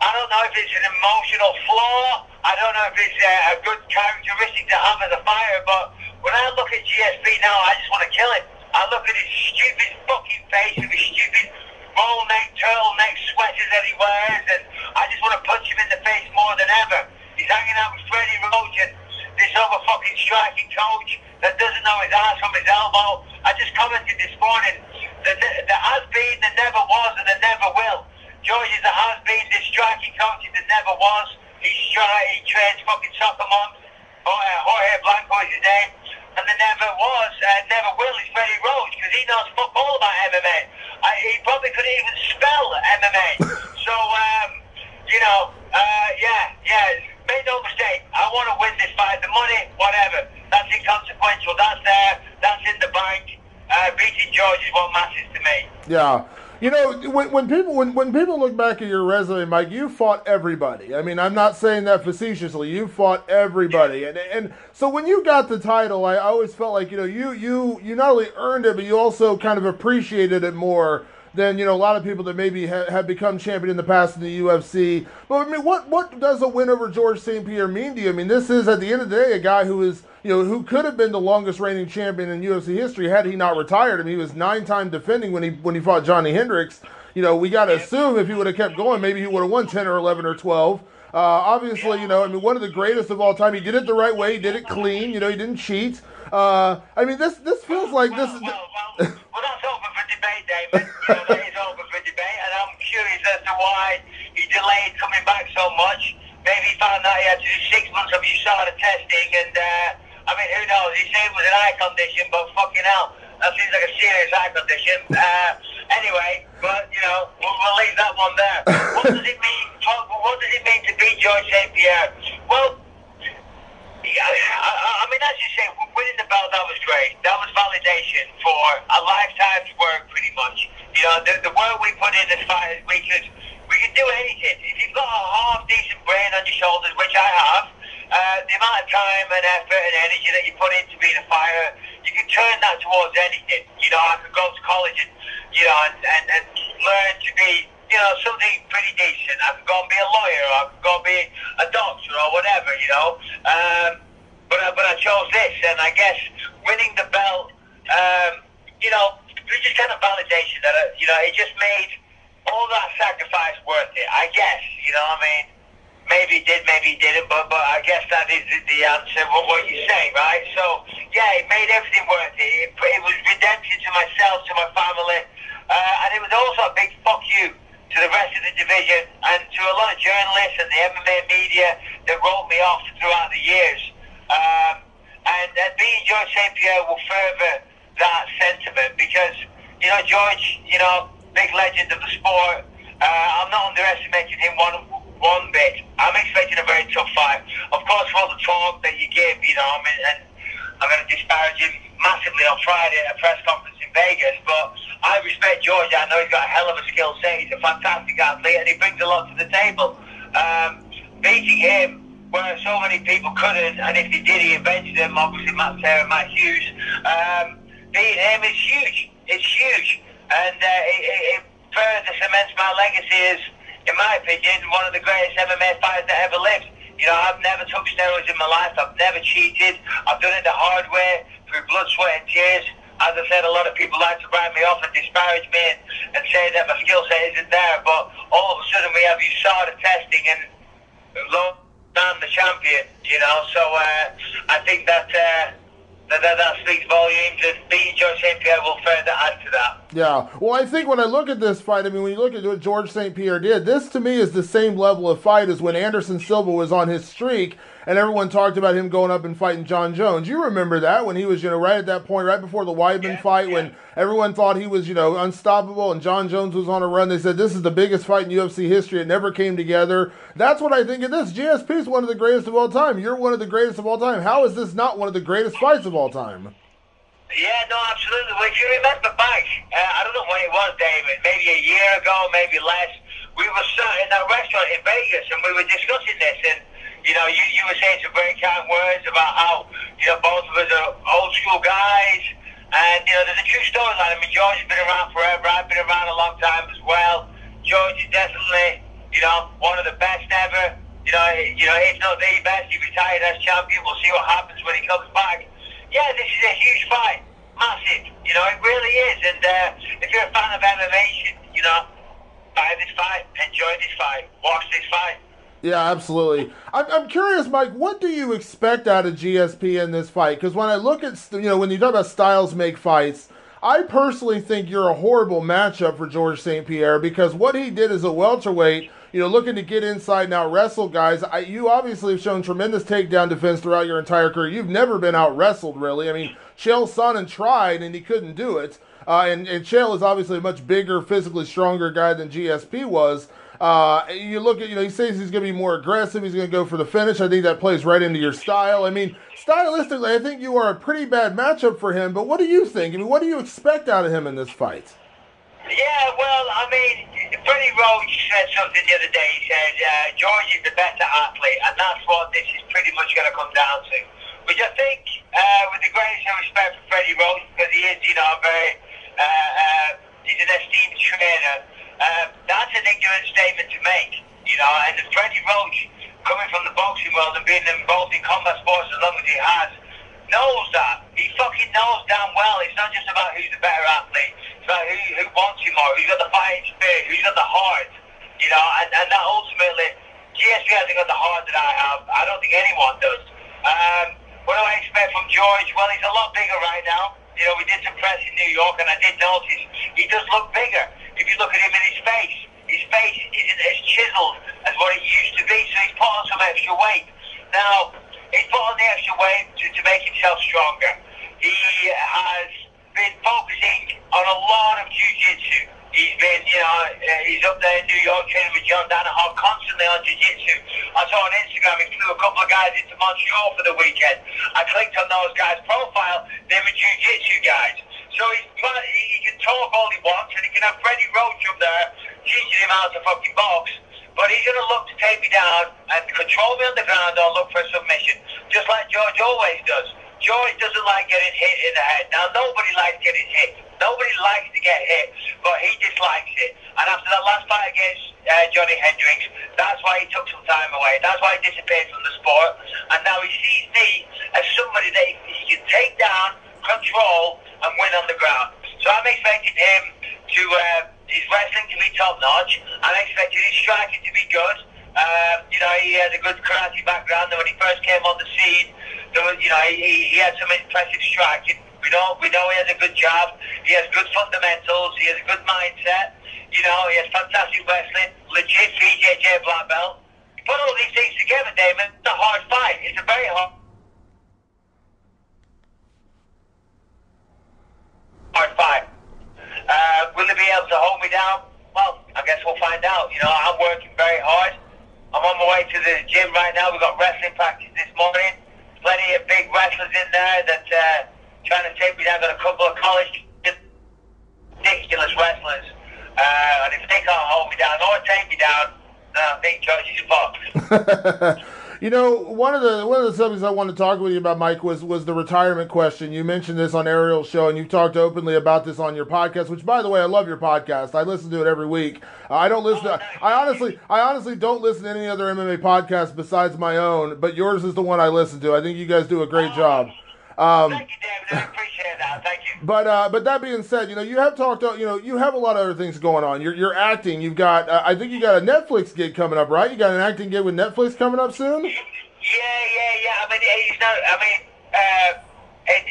I don't know if it's an emotional flaw. I don't know if it's a good characteristic to have as a fighter. But when I look at GSP now, I just want to kill him. I look at his stupid fucking face with his stupid roll neck, turtleneck sweaters that he wears, and I just want to punch him in the face more than ever. He's hanging out with Freddie Roach and this other fucking striking coach that doesn't know his ass from his elbow. I just commented this morning that there has been, there never was, and there never will. George is the has been, this striking coach is the never was. He trains fucking soccer moms. Jorge Blanco is his name. And there never was, never will is Freddie Roach, because he knows fuck all about MMA. He probably couldn't even spell MMA. So, make no mistake. I want to win this fight. The money, whatever. That's inconsequential. That's there. That's in the bank. Beating George is what matters to me. Yeah. When people look back at your resume, Mike, you fought everybody. I mean, I'm not saying that facetiously. You fought everybody, and so when you got the title, I always felt like you not only earned it, but you also kind of appreciated it more than a lot of people that maybe have become champion in the past in the UFC. But I mean, what does a win over Georges St-Pierre mean to you? I mean, this is at the end of the day a guy who is who could have been the longest reigning champion in UFC history had he not retired. I mean, he was 9-time defending when he fought Johnny Hendricks. We got to assume if he would have kept going, maybe he would have won 10 or 11 or 12. Obviously, one of the greatest of all time. He did it the right way. He did it clean. He didn't cheat. I mean, this feels like this. Well, that's open for debate, David. That is open for debate, and I'm curious as to why he delayed coming back so much. Maybe he found out he had to do 6 months of USADA testing, and I mean, who knows? He said it was an eye condition, but fucking hell, that seems like a serious eye condition. Anyway, but we'll leave that one there. What does it mean? What does it mean to beat Georges St-Pierre? Well, I mean, as you say, winning the belt, that was great. That was validation for a lifetime's work, pretty much. The work we put in as fighters, we could do anything. If you've got a half-decent brain on your shoulders, which I have, the amount of time and effort and energy that you put into being a fighter, you can turn that towards anything. I could go to college and learn to be, something pretty decent. I could go and be a lawyer, or I could go and be a doctor, or whatever, But I chose this, and I guess winning the belt, it was just kind of validation that, it just made all that sacrifice worth it, I guess, I mean, maybe it did, maybe it didn't, but I guess that is the answer, what you say, right? So, yeah, it made everything worth it. It was redemption to myself, to my family, and it was also a big fuck you to the rest of the division, and to a lot of journalists and the MMA media that wrote me off throughout the years. And being Georges St-Pierre will further that sentiment, because, George, big legend of the sport. I'm not underestimating him one bit. I'm expecting a very tough fight. Of course, for all the talk that you give, and I'm going to disparage him massively on Friday at a press conference in Vegas, but I respect George. I know he's got a hell of a skill set. He's a fantastic athlete, and he brings a lot to the table. Beating him where so many people couldn't, and if he did, he avenged them. Obviously, Matt Serra, Matt Hughes. Beating him is huge. It's huge, and it further cements my legacy as, in my opinion, one of the greatest MMA fighters that ever lived. You know, I've never took steroids in my life. I've never cheated. I've done it the hard way, through blood, sweat, and tears. As I said, a lot of people like to write me off and disparage me and say that my skill set isn't there. But all of a sudden, we have USADA testing, and lo, I'm the champion. You know, so I think that speaks volumes, and beating Georges St-Pierre will further add to that. Yeah, well, I think when I look at this fight, I mean, when you look at what Georges St-Pierre did, this to me is the same level of fight as when Anderson Silva was on his streak, and everyone talked about him going up and fighting John Jones. You remember that, when he was, right at that point, right before the Weidman fight, when everyone thought he was, unstoppable, and John Jones was on a run. They said, this is the biggest fight in UFC history. It never came together. That's what I think of this. GSP is one of the greatest of all time. You're one of the greatest of all time. How is this not one of the greatest fights of all time? Yeah, no, absolutely. Well, if you remember back, I don't know when it was, David, maybe a year ago, maybe less, we were sat in that restaurant in Vegas, and we were discussing this, and, you were saying some very kind words about how, both of us are old school guys, and, there's a true storyline. I mean, George has been around forever. I've been around a long time as well. George is definitely, one of the best ever. If not the best, he retired as champion. We'll see what happens when he comes back. Yeah, this is a huge fight. Massive. It really is. And if you're a fan of MMA, buy this fight, enjoy this fight, watch this fight. Yeah, absolutely. I'm curious, Mike, what do you expect out of GSP in this fight? Because when I look at, when you talk about styles make fights, I personally think you're a horrible matchup for Georges St-Pierre, because what he did as a welterweight, looking to get inside and out-wrestle guys, you obviously have shown tremendous takedown defense throughout your entire career. You've never been out-wrestled, really. I mean, Chael Sonnen tried, and he couldn't do it. And Chael is obviously a much bigger, physically stronger guy than GSP was. You look at, he says he's going to be more aggressive. He's going to go for the finish. I think that plays right into your style. I mean, stylistically, I think you are a pretty bad matchup for him. But what do you think? I mean, what do you expect out of him in this fight? Yeah, well, I mean, Freddie Roach said something the other day. He said, George is the better athlete, and that's what this is pretty much going to come down to. Which I think, with the greatest respect for Freddie Roach, because he is, he's an esteemed trainer, that's an ignorant statement to make, and Freddie Roach, coming from the boxing world and being involved in combat sports as long as he has, knows that. He fucking knows damn well. It's not just about who's the better athlete. It's about who wants you more, who's got the fighting spirit, who's got the heart, and that ultimately, GSP hasn't got the heart that I have. I don't think anyone does. What do I expect from George? Well, he's a lot bigger right now. We did some press in New York, and I did notice he does look bigger. If you look at him in his face isn't as chiseled as what it used to be, so he's put on some extra weight. Now, he's put on the extra weight to make himself stronger. He has been focusing on a lot of jiu-jitsu. He's been, he's up there in New York training with John Danaher constantly on jiu-jitsu. I saw on Instagram he flew a couple of guys into Montreal for the weekend. I clicked on those guys' profile. They were jiu-jitsu guys. So he can talk all he wants, and he can have Freddie Roach up there teaching him how to fucking box. But he's going to look to take me down and control me on the ground or look for a submission, just like George always does. George doesn't like getting hit in the head. Now, nobody likes getting hit. Nobody likes to get hit, but he dislikes it. And after that last fight against Johnny Hendricks, that's why he took some time away. That's why he disappeared from the sport. And now he sees me as somebody that he can take down, control, and win on the ground. So I'm expecting him to, his wrestling to be top-notch. I'm expecting his striking to be good. He has a good karate background. When he first came on the scene, there was, he had some impressive striking. We know he has a good jab. He has good fundamentals. He has a good mindset. He has fantastic wrestling. Legit BJJ black belt. You put all these things together, Damon, it's a hard fight. It's a very hard fight. Will he be able to hold me down? Well, I guess we'll find out. I'm working very hard. I'm on my way to the gym right now. We've got wrestling practice this morning. plenty of big wrestlers in there that trying to take me down. Got a couple of college ridiculous wrestlers, and if they can't hold me down or take me down, then I think George is fucked. You know, one of the subjects I wanted to talk with you about, Mike, was the retirement question. You mentioned this on Ariel's show, and you've talked openly about this on your podcast. Which, by the way, I love your podcast. I listen to it every week. I don't listen. I honestly don't listen to any other MMA podcast besides my own. But yours is the one I listen to. I think you guys do a great job. Thank you, David. I appreciate that. Thank you. But that being said, you know, you have talked. You know, you have a lot of other things going on. You're acting. You've got. I think you got a Netflix gig coming up, right? You got an acting gig with Netflix coming up soon. Yeah. I mean, he's not. I mean,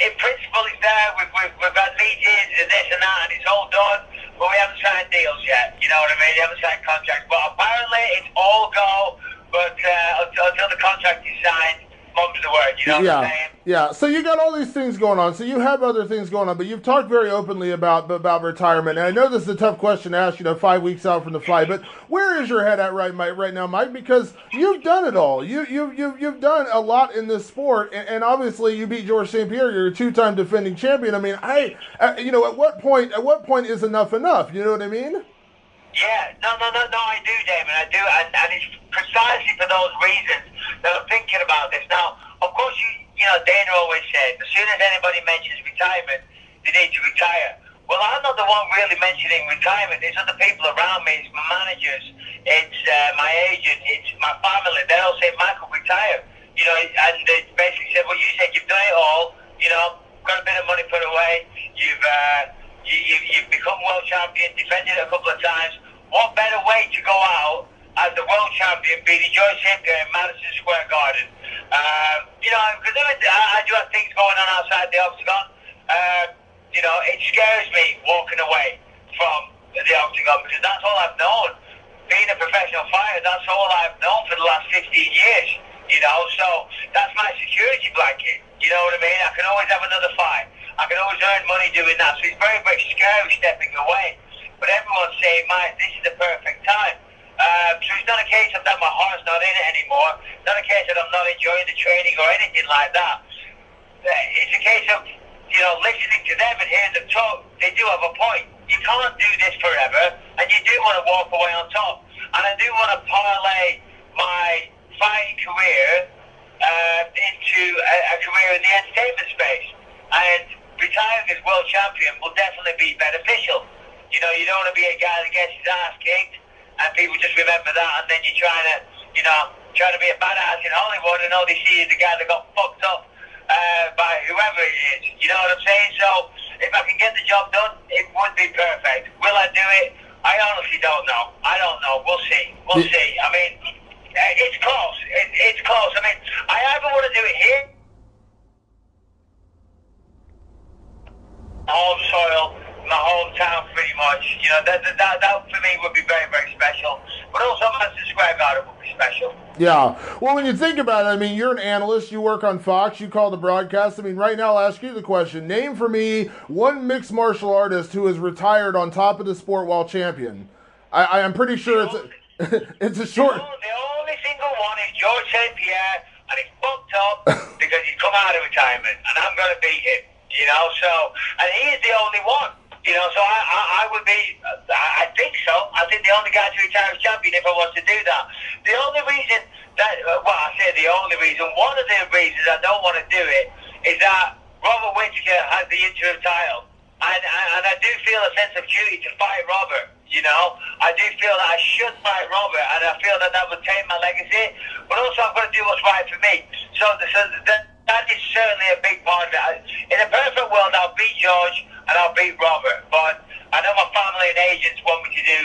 in principle, he's there. We've had meetings and this and that, and it's all done. But we haven't signed deals yet. You know what I mean? We haven't signed contracts. But apparently, it's all go. But until the contract is signed, mum's the word. You know what I'm saying? Yeah, so you got all these things going on. So you have other things going on, but you've talked very openly about retirement. And I know this is a tough question to ask, 5 weeks out from the fight, but where is your head at right now, Mike? Because you've done it all. You've done a lot in this sport, and obviously you beat Georges St-Pierre. You're a two-time defending champion. I mean, at what point is enough enough? You know what I mean? Yeah, no, I do, Damon, I do, and it's precisely for those reasons that I'm thinking about this. Now, of course, Dana always said, as soon as anybody mentions retirement, they need to retire. Well, I'm not the one really mentioning retirement. It's other people around me. It's my managers. It's my agent. It's my family. They all say, Michael, retire. And they basically said, well, you said you've done it all. Got a bit of money put away. You've become world champion, defended it a couple of times. What better way to go out as the world champion, beating Georges St-Pierre in Madison Square Garden? Because I do have things going on outside the octagon. It scares me walking away from the octagon because that's all I've known. Being a professional fighter, that's all I've known for the last 15 years. So that's my security blanket. You know what I mean? I can always have another fight. I can always earn money doing that. So it's very, very scary stepping away. But everyone's saying, Mike, this is the perfect time. So it's not a case of that my heart's not in it anymore. It's not a case that I'm not enjoying the training or anything like that. It's a case of, listening to them and hearing them talk. They do have a point. You can't do this forever, and you do want to walk away on top. And I do want to parlay my fighting career into a career in the entertainment space. And retiring as world champion will definitely be beneficial. You don't want to be a guy that gets his ass kicked and people just remember that, and then you're trying to be a badass in Hollywood and all they see is the guy that got fucked up by whoever it is. You know what I'm saying? So if I can get the job done, it would be perfect. Will I do it? I honestly don't know. I don't know. We'll see. We'll see. I mean, it's close. It's close. I mean, I either want to do it here, home soil, my hometown, pretty much. That for me would be very, very special. But also, Madison Square Garden would be special. Yeah. Well, when you think about it, I mean, you're an analyst. You work on Fox. You call the broadcast. I mean, right now, I'll ask you the question. Name for me one mixed martial artist who is retired on top of the sport while champion. I'm pretty sure it's a short... The only single one is Georges St-Pierre, and he's fucked up because he's come out of retirement, and I'm going to beat him. And he is the only one. So I would be, I think so. I think the only guy to retire as champion if I was to do that. The only reason I say the only reason, one of the reasons I don't want to do it is that Robert Whittaker has the interim title. And I do feel a sense of duty to fight Robert, I do feel that I should fight Robert, and I feel that would take my legacy. But also I've got to do what's right for me. So that is certainly a big part of it. In a perfect world, I'll beat George and I'll beat Robert, but I know my family and agents want me to do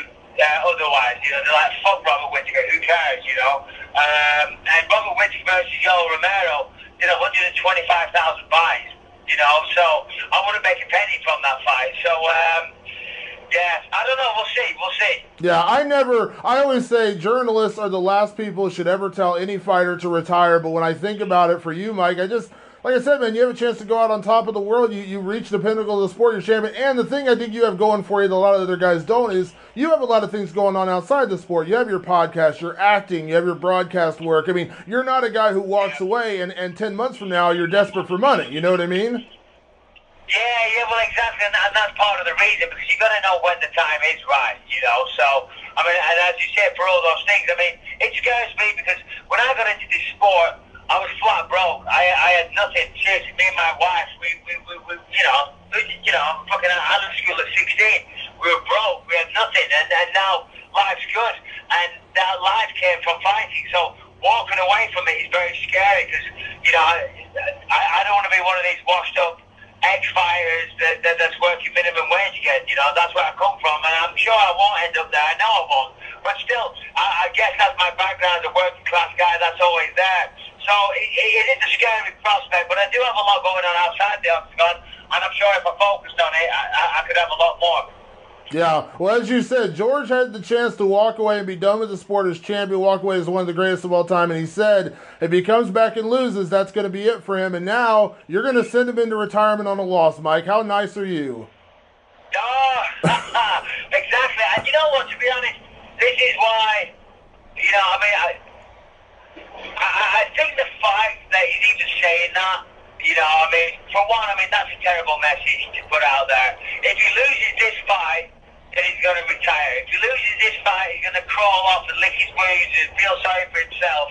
otherwise. They're like, fuck Robert Whittaker, who cares, And Robert Whittaker versus Yoel Romero did 125,000 buys, so I wouldn't make a penny from that fight. So, I don't know. We'll see. Yeah, I always say journalists are the last people who should ever tell any fighter to retire, but when I think about it for you, Mike, like I said, man, you have a chance to go out on top of the world. You reach the pinnacle of the sport, you're champion. And the thing I think you have going for you that a lot of other guys don't is you have a lot of things going on outside the sport. You have your podcast, your acting, you have your broadcast work. I mean, you're not a guy who walks away and 10 months from now you're desperate for money. You know what I mean? Yeah, well, exactly, and that's part of the reason, because you got to know when the time is right, you know. So, I mean, and as you said, for all those things, I mean, it scares me because when I got into this sport, I was flat broke. I had nothing. Seriously, me and my wife, we fucking out of school at 16. We were broke. We had nothing, and now life's good, and that life came from fighting. So walking away from it is very scary because, you know, I don't want to be one of these washed up ex-fighters that's working minimum wage again, you know. That's where I come from, and I'm sure I won't end up there. I know I won't, but still, I guess that's my background as a working class guy. That's always there. So it is a scary prospect, but I do have a lot going on outside the octagon, and I'm sure if I focused on it, I could have a lot more. Yeah, well, as you said, George had the chance to walk away and be done with the sport as champion, walk away as one of the greatest of all time, and he said if he comes back and loses, that's going to be it for him, and now you're going to send him into retirement on a loss, Mike. How nice are you? Oh, exactly. And you know what, to be honest, this is why, you know, I mean, I think the fact that he's even saying that, you know, I mean, for one, I mean, that's a terrible message to put out there. If he loses this fight, then he's going to retire. If he loses this fight, he's going to crawl off and lick his wounds and feel sorry for himself.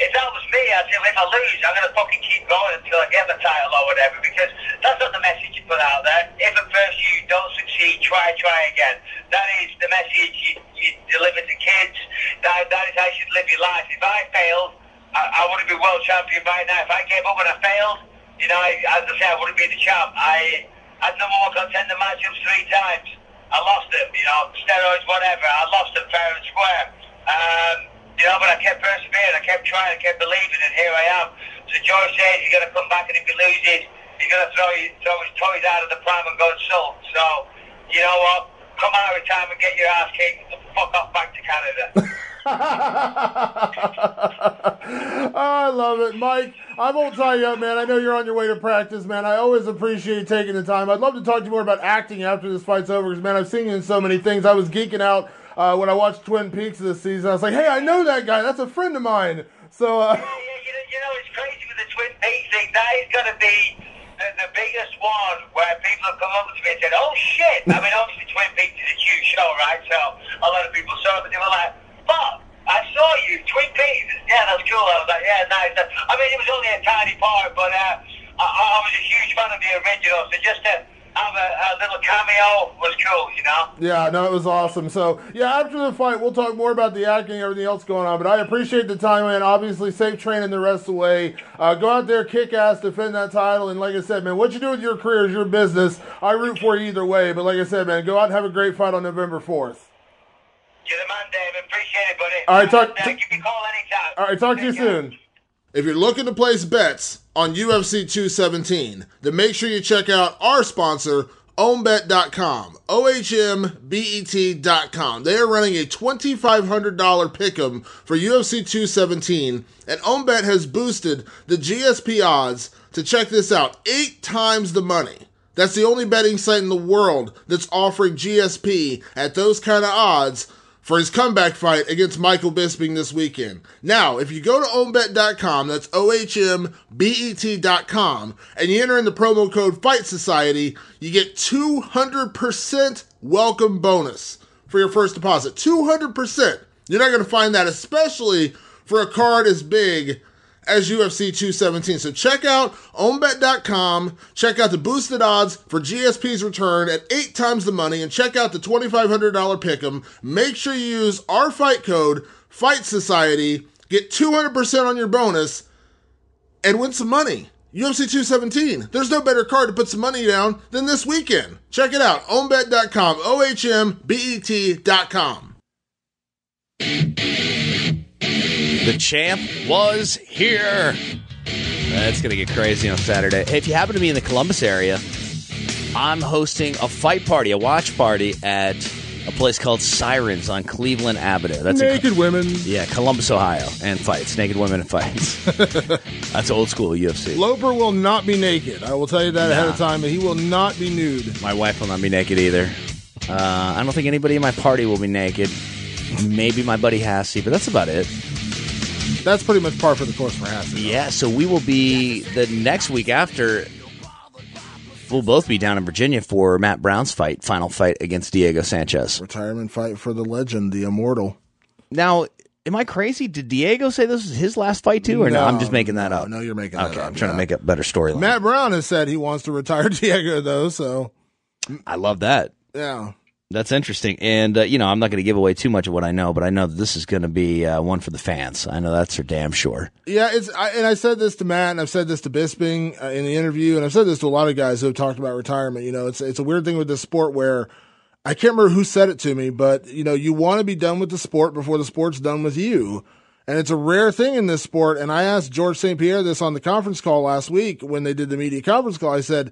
If that was me, I'd say, if I lose, I'm going to fucking keep going until I get the title or whatever, because that's not the message you put out there. If at first you don't succeed, try again. That is the message you deliver to kids. That is how you should live your life. If I failed, I wouldn't be world champion right now. If I gave up and I failed, you know, as I say, I wouldn't be the champ. I had number one contender matchups 3 times. I lost them, you know, steroids, whatever. I lost them fair and square. You know, but I kept persevering, I kept trying, I kept believing, and here I am. So George says he's going to come back, and if he loses, he's going to throw his toys out of the pram and go insult. So, you know what? Come out of retirement, get your ass kicked, and fuck off back to Canada. I love it, Mike. I won't tie you up, man. I know you're on your way to practice, man. I always appreciate taking the time. I'd love to talk to you more about acting after this fight's over, because, man, I've seen you in so many things. I was geeking out when I watched Twin Peaks this season. I was like, hey, I know that guy. That's a friend of mine. So, yeah, you know, it's crazy with the Twin Peaks thing. That is going to be the biggest one where people have come up to me and said, oh, shit. I mean, obviously, Twin Peaks is a huge show, right? So a lot of people saw it, but they were like, fuck, I saw you, Twin Peaks. Yeah, that's cool. I was like, yeah, nice. I mean, it was only a tiny part, but I was a huge fan of the original. So just to have a little cameo was cool, you know? Yeah, no, it was awesome. So, yeah, after the fight, we'll talk more about the acting and everything else going on. But I appreciate the time, man. Obviously, safe training the rest of the way. Go out there, kick ass, defend that title. And like I said, man, what you do with your career is your business. I root for you either way. But like I said, man, go out and have a great fight on November 4th. You're the man, David. Appreciate it, buddy. All right, give me a call anytime. All right, talk to you soon. If you're looking to place bets on UFC 217, then make sure you check out our sponsor, ohmbet.com, ohmbet.com. They are running a $2,500 pick'em for UFC 217, and OhmBet has boosted the GSP odds to, check this out, 8 times the money. That's the only betting site in the world that's offering GSP at those kind of odds for his comeback fight against Michael Bisping this weekend. Now, if you go to ohmbet.com, that's ohmbet.com, and you enter in the promo code Fight Society, you get 200% welcome bonus for your first deposit. 200%. You're not going to find that, especially for a card as big as UFC 217. So check out ohmbet.com, check out the boosted odds for GSP's return at 8 times the money, and check out the $2,500 pick'em. Make sure you use our fight code, Fight Society, get 200% on your bonus, and win some money. UFC 217. There's no better card to put some money down than this weekend. Check it out, ohmbet.com, ohmbet.com. The champ was here. It's going to get crazy on Saturday. Hey, if you happen to be in the Columbus area, I'm hosting a fight party, a watch party at a place called Sirens on Cleveland Avenue. That's naked women. Yeah, Columbus, Ohio, and fights. Naked women and fights. That's old school UFC. Loper will not be naked. I will tell you that ahead of time. He will not be nude. My wife will not be naked either. I don't think anybody in my party will be naked. Maybe my buddy Hassey, but that's about it. That's pretty much par for the course for Hassey. Yeah, so we will be the next week after. We'll both be down in Virginia for Matt Brown's final fight against Diego Sanchez. Retirement fight for the legend, the immortal. Now, am I crazy? Did Diego say this was his last fight too, or no? I'm just making that up. No, you're making that up. Okay, I'm trying to make a better storyline. Matt Brown has said he wants to retire Diego, though, so. I love that. Yeah. That's interesting. And, I'm not going to give away too much of what I know, but I know that this is going to be one for the fans. I know that's for damn sure. Yeah, and I said this to Matt, and I've said this to Bisping in the interview, and I've said this to a lot of guys who have talked about retirement. It's a weird thing with this sport where I can't remember who said it to me, but, you want to be done with the sport before the sport's done with you. And it's a rare thing in this sport. And I asked Georges St-Pierre this on the conference call last week when they did the media conference call. I said,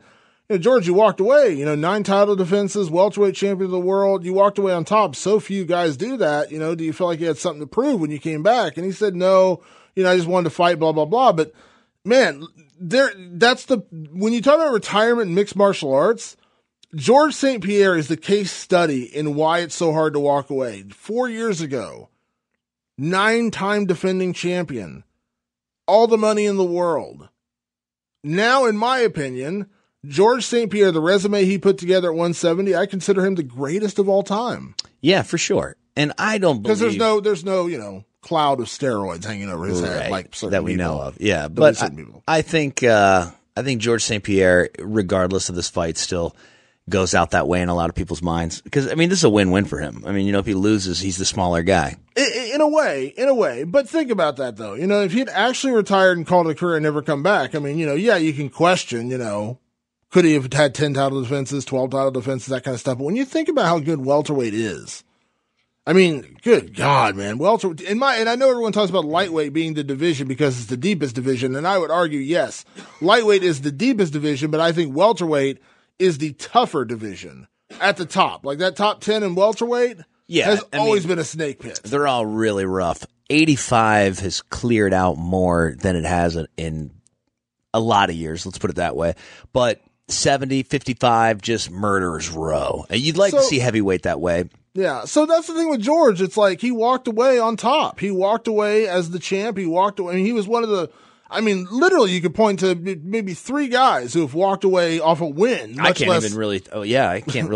George, you walked away, 9 title defenses, welterweight champion of the world. You walked away on top. So few guys do that. Do you feel like you had something to prove when you came back? And he said, no, I just wanted to fight, blah, blah, blah. But man, when you talk about retirement in mixed martial arts, Georges St-Pierre is the case study in why it's so hard to walk away. 4 years ago, 9-time defending champion, all the money in the world. Now, in my opinion, Georges St-Pierre, the resume he put together at 170, I consider him the greatest of all time. Yeah, for sure. And I don't believe... Because there's no, cloud of steroids hanging over his head like certain that we people. know of. Yeah, but I think Georges St-Pierre, regardless of this fight, still goes out that way in a lot of people's minds. Because, this is a win-win for him. If he loses, he's the smaller guy. In a way. But think about that, though. If he'd actually retired and called it a career and never come back, you can question, could he have had 10 title defenses, 12 title defenses, that kind of stuff? But when you think about how good welterweight is, good God, man. Welterweight, and I know everyone talks about lightweight being the division because it's the deepest division, and I would argue, yes, lightweight is the deepest division, but I think welterweight is the tougher division at the top. Like that top 10 in welterweight has always been a snake pit. They're all really rough. 85 has cleared out more than it has in a lot of years, let's put it that way. But 70, 55, just murderer's row. And you'd like to see heavyweight that way. Yeah, so that's the thing with George. It's like he walked away on top. He walked away as the champ. He walked away. He was one of the, literally you could point to maybe 3 guys who have walked away off a win. I can't really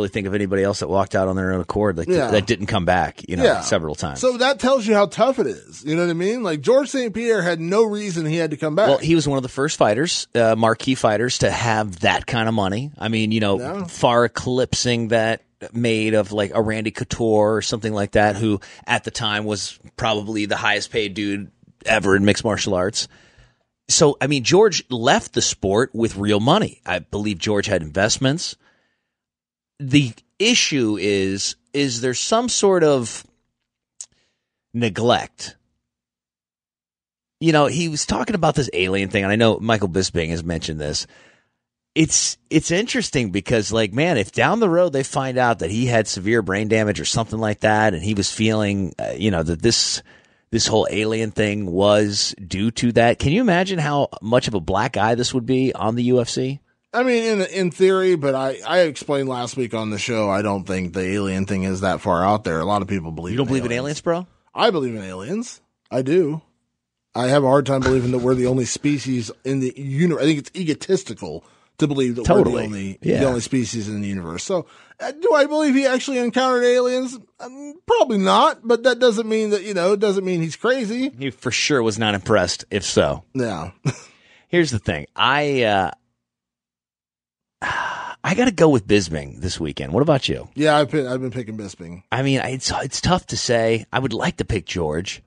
think of anybody else that walked out on their own accord that didn't come back, several times. So that tells you how tough it is. You know what I mean? Like Georges St-Pierre had no reason he had to come back. Well, he was one of the first fighters, marquee fighters, to have that kind of money. Far eclipsing that made of like a Randy Couture or something like that, who at the time was probably the highest paid dude ever in mixed martial arts. So, George left the sport with real money. I believe George had investments. The issue is there some sort of neglect? He was talking about this alien thing, and I know Michael Bisping has mentioned this. It's interesting because, if down the road they find out that he had severe brain damage or something like that, and he was feeling, that this whole alien thing was due to that. Can you imagine how much of a black eye this would be on the UFC? In theory, but I explained last week on the show, I don't think the alien thing is that far out there. A lot of people believe in aliens. You don't believe in aliens, bro? I believe in aliens. I do. I have a hard time believing that we're the only species in the universe. I think it's egotistical to believe that we're the only species in the universe. So, do I believe he actually encountered aliens? Probably not, but that doesn't mean that, it doesn't mean he's crazy. He for sure was not impressed, if so. Yeah. Here's the thing. I got to go with Bisping this weekend. What about you? Yeah, I've been picking Bisping. It's tough to say. I would like to pick George.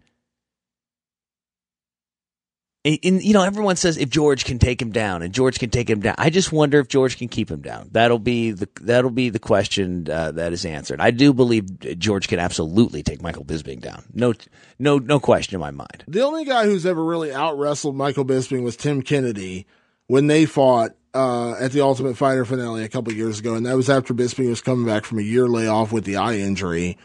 Everyone says if George can take him down, and George can take him down. I just wonder if George can keep him down. That'll be the question that is answered. I do believe George can absolutely take Michael Bisping down. No question in my mind. The only guy who's ever really out wrestled Michael Bisping was Tim Kennedy when they fought at the Ultimate Fighter finale a couple years ago, and that was after Bisping was coming back from a year layoff with the eye injury.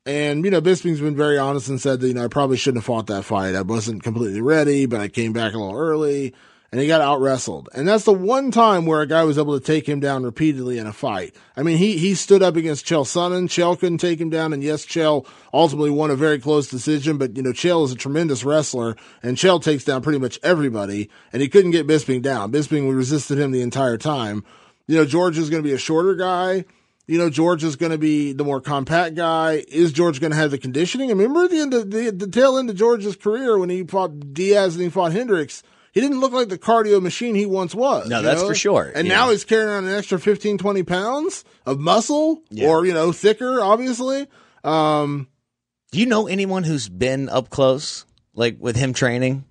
And, Bisping's been very honest and said that, I probably shouldn't have fought that fight. I wasn't completely ready, but I came back a little early, and he got out-wrestled. And that's the one time where a guy was able to take him down repeatedly in a fight. I mean, he stood up against Chael Sonnen. Chael couldn't take him down, and yes, Chael ultimately won a very close decision, but, Chael is a tremendous wrestler, and Chael takes down pretty much everybody, and he couldn't get Bisping down. Bisping resisted him the entire time. George is going to be a shorter guy. George is going to be the more compact guy. Is George going to have the conditioning? I remember the tail end of George's career when he fought Diaz and he fought Hendricks. He didn't look like the cardio machine he once was. No, that's for sure. And now he's carrying on an extra 15, 20 pounds of muscle or, thicker, obviously. Do you know anyone who's been up close, like with him training?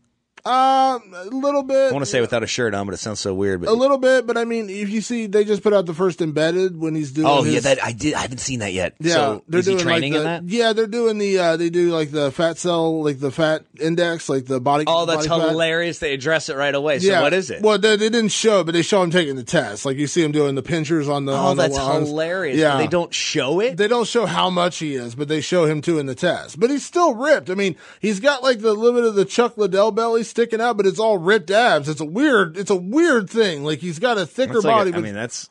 A little bit. I want to say without a shirt on, but it sounds so weird. But a little bit, but I mean, if you see, they just put out the first Embedded when he's doing. Oh yeah, that I did. I haven't seen that yet. Yeah, so they're doing training like in that. Yeah, they're doing they do like the fat cell, like the fat index, like the body. Oh, that's body hilarious! They address it right away. So what is it? Well, they didn't show, but they show him taking the test. Like you see him doing the pinchers on the. Oh, that's hilarious! Yeah, they don't show it. They don't show how much he is, but they show him too in the test. But he's still ripped. I mean, he's got like the little bit of the Chuck Liddell belly sticking out, but it's all ripped abs. It's a weird thing. Like he's got a thicker body. I mean, that's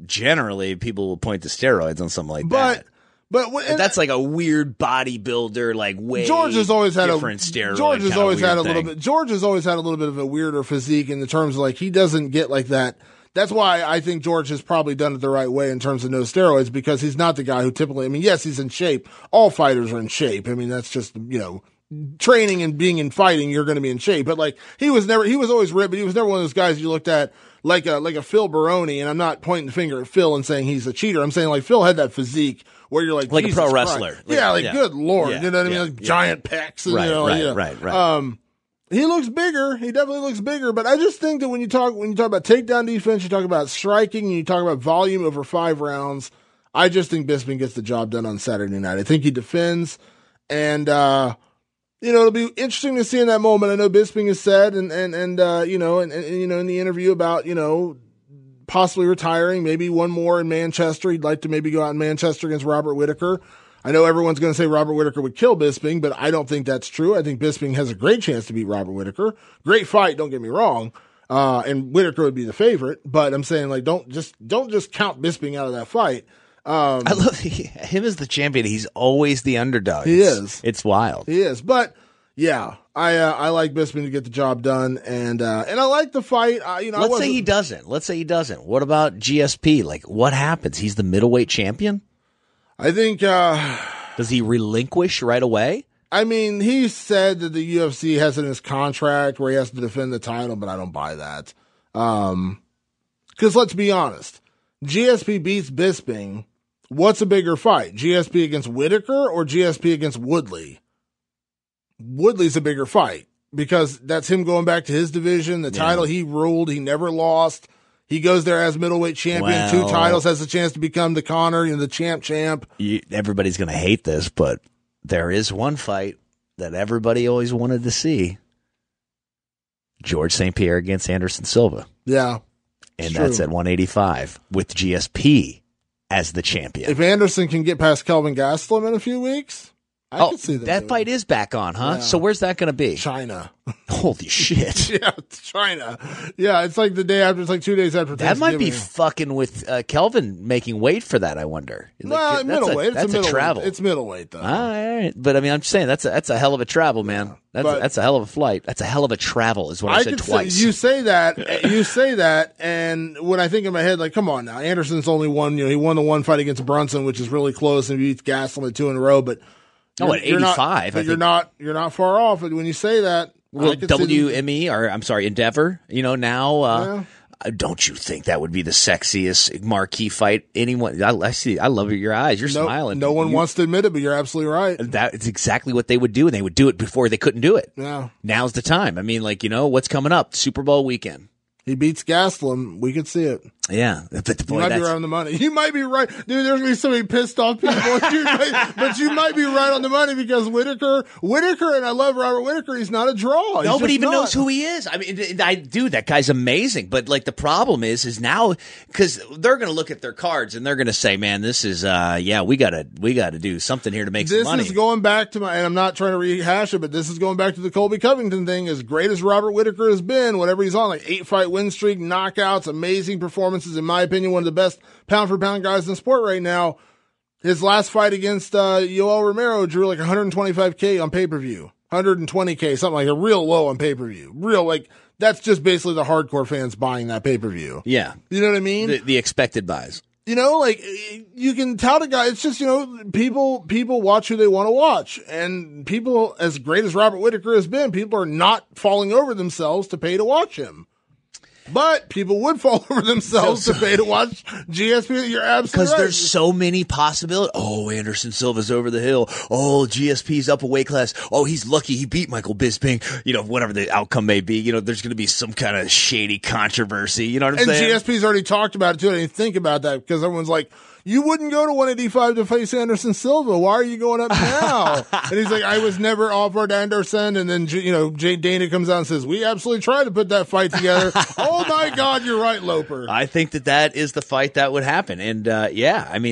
generally people will point to steroids on something like that. But that's like a weird bodybuilder, like way George has always had different steroid. George has always had a little bit. George has always had a little bit of a weirder physique in the terms of like he doesn't get like that. That's why I think George has probably done it the right way in terms of no steroids, because he's not the guy who typically. I mean, yes, he's in shape. All fighters are in shape. I mean, that's just training and being in fighting, you're going to be in shape. But like he was always ripped, but he was never one of those guys you looked at like a Phil Baroni. And I'm not pointing the finger at Phil and saying he's a cheater. I'm saying like Phil had that physique where you're like a pro wrestler. Good Lord. Yeah, you know what I mean? Like giant pecs. And, right. He looks bigger. He definitely looks bigger. But I just think that when you talk about takedown defense, you talk about striking, and you talk about volume over 5 rounds, I just think Bisping gets the job done on Saturday night. I think he defends, and it'll be interesting to see in that moment. I know Bisping has said, and in the interview about, possibly retiring, maybe one more in Manchester. He'd like to maybe go out in Manchester against Robert Whittaker. I know everyone's going to say Robert Whittaker would kill Bisping, but I don't think that's true. I think Bisping has a great chance to beat Robert Whittaker. Great fight, don't get me wrong. And Whittaker would be the favorite, but I'm saying like don't just count Bisping out of that fight. I love him as the champion. He's always the underdog. He is. It's wild. He is. But yeah, I like Bisping to get the job done, and I like the fight. Let's say he doesn't. What about GSP? Like, what happens? He's the middleweight champion. I think. Does he relinquish right away? I mean, he said that the UFC has it in his contract where he has to defend the title, but I don't buy that. Because let's be honest, GSP beats Bisping. What's a bigger fight, GSP against Whittaker or GSP against Woodley? Woodley's a bigger fight because that's him going back to his division, the title he ruled, he never lost. He goes there as middleweight champion, 2 titles, has a chance to become the Conor, the champ. Everybody's going to hate this, but there is one fight that everybody always wanted to see. Georges St-Pierre against Anderson Silva. Yeah. And that's at 185 with GSP as the champion. If Anderson can get past Kelvin Gastelum in a few weeks, I can see that fight is back on, huh? Yeah. So where's that going to be? China. Holy shit. Yeah, China. Yeah, it's like the day after. It's like 2 days after Thanksgiving. That might be fucking with Kelvin making weight for that, I wonder. Well, middleweight. That's a travel. It's middleweight, though. All right. But, I mean, I'm just saying, that's a hell of a travel, man. That's a hell of a flight. That's a hell of a travel is what I said twice. You say that, and when I think in my head, like, come on now, Anderson's only won, he won the one fight against Brunson, which is really close, and he beats Gastelum 2 in a row, but at 85. You're not far off. When you say that, well, WME, or I'm sorry, Endeavor, now, don't you think that would be the sexiest marquee fight anyone? I see. I love your eyes. You're smiling. No one wants to admit it, but you're absolutely right. That's exactly what they would do, and they would do it before they couldn't do it. Yeah. Now's the time. I mean, what's coming up? Super Bowl weekend. he beats Gastelum, we could see it. Yeah. But you might be right on the money. You might be right. Dude, there's going to be so many pissed off people. But you might be right on the money because Whitaker, and I love Robert Whitaker, he's not a draw. Nobody even knows who he is. I mean, that guy's amazing. But like the problem is now, because they're going to look at their cards and they're going to say, man, this is, we got to do something here to make some money. This is going back to and I'm not trying to rehash it, but this is going back to the Colby Covington thing. As great as Robert Whitaker has been, whatever he's on, like 8-fight win streak, knockouts, amazing performances, in my opinion, one of the best pound-for-pound guys in sport right now. His last fight against Yoel Romero drew like 125K on pay-per-view. 120K, something like a real low on pay-per-view. Real, like, that's just basically the hardcore fans buying that pay-per-view. Yeah. You know what I mean? The expected buys. You know, like, you can tout a guy. It's just, people watch who they want to watch. And people, as great as Robert Whitaker has been, people are not falling over themselves to pay to watch him. But people would fall over themselves to pay to watch GSP. You're absolutely right. Because there's so many possibilities. Oh, Anderson Silva's over the hill. Oh, GSP's up a weight class. Oh, he's lucky he beat Michael Bisping. Whatever the outcome may be, there's going to be some kind of shady controversy. You know what I'm saying? And GSP's already talked about it too. I didn't think about that because everyone's like, you wouldn't go to 185 to face Anderson Silva. Why are you going up now? And he's like, I was never offered Anderson. And then, Jay Dana comes out and says, we absolutely tried to put that fight together. Oh my God, you're right, Loper. I think that is the fight that would happen. And,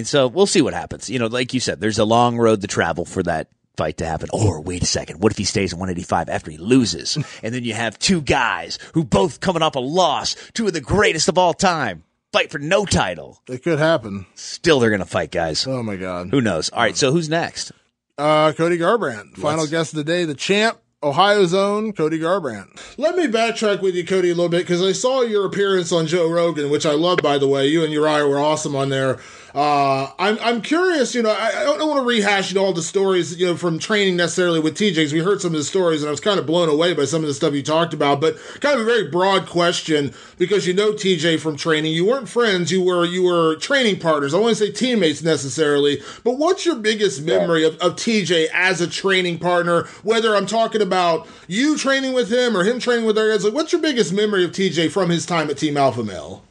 so we'll see what happens. Like you said, there's a long road to travel for that fight to happen. Or wait a second, what if he stays at 185 after he loses? And then you have two guys who both coming off a loss, two of the greatest of all time. Fight for no title. It could happen. Still, they're going to fight, guys. Oh, my God. Who knows? All right, so who's next? Cody Garbrandt. Final guest of the day, the champ, Ohio's own Cody Garbrandt. Let me backtrack with you, Cody, a little bit, because I saw your appearance on Joe Rogan, which I love, by the way. You and Uriah were awesome on there. I'm curious, I don't want to rehash all the stories, from training necessarily with TJ, because we heard some of the stories and I was kind of blown away by some of the stuff you talked about, but kind of a very broad question because TJ from training. You weren't friends, you were training partners. I wouldn't say teammates necessarily, but what's your biggest memory of TJ as a training partner, whether I'm talking about you training with him or him training with other guys? Like, what's your biggest memory of TJ from his time at Team Alpha Male?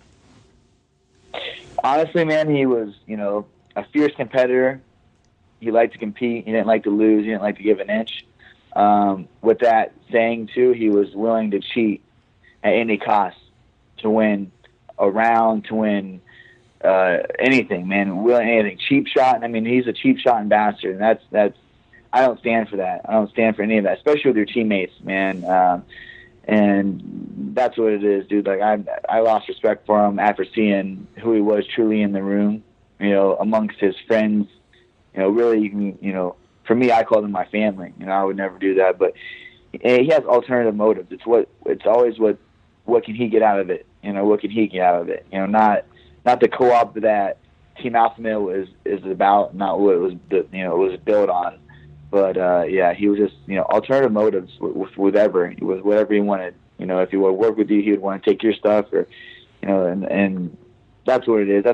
Honestly, man, he was, a fierce competitor. He liked to compete. He didn't like to lose. He didn't like to give an inch. With that saying, too, he was willing to cheat at any cost to win a round, to win anything, man. Willing anything. Cheap shot. I mean, he's a cheap shot ambassador, and that's. I don't stand for that. I don't stand for any of that, especially with your teammates, man. And that's what it is, dude. Like I lost respect for him after seeing who he was truly in the room, amongst his friends. Really, for me, I called him my family. I would never do that, but he has alternative motives. It's always what can he get out of it? What can he get out of it? Not the co-op that Team Alpha Male is about, not what it was, it was built on. But, he was just, alternative motives with whatever he wanted. If he would work with you, he would want to take your stuff or, and that's what it is.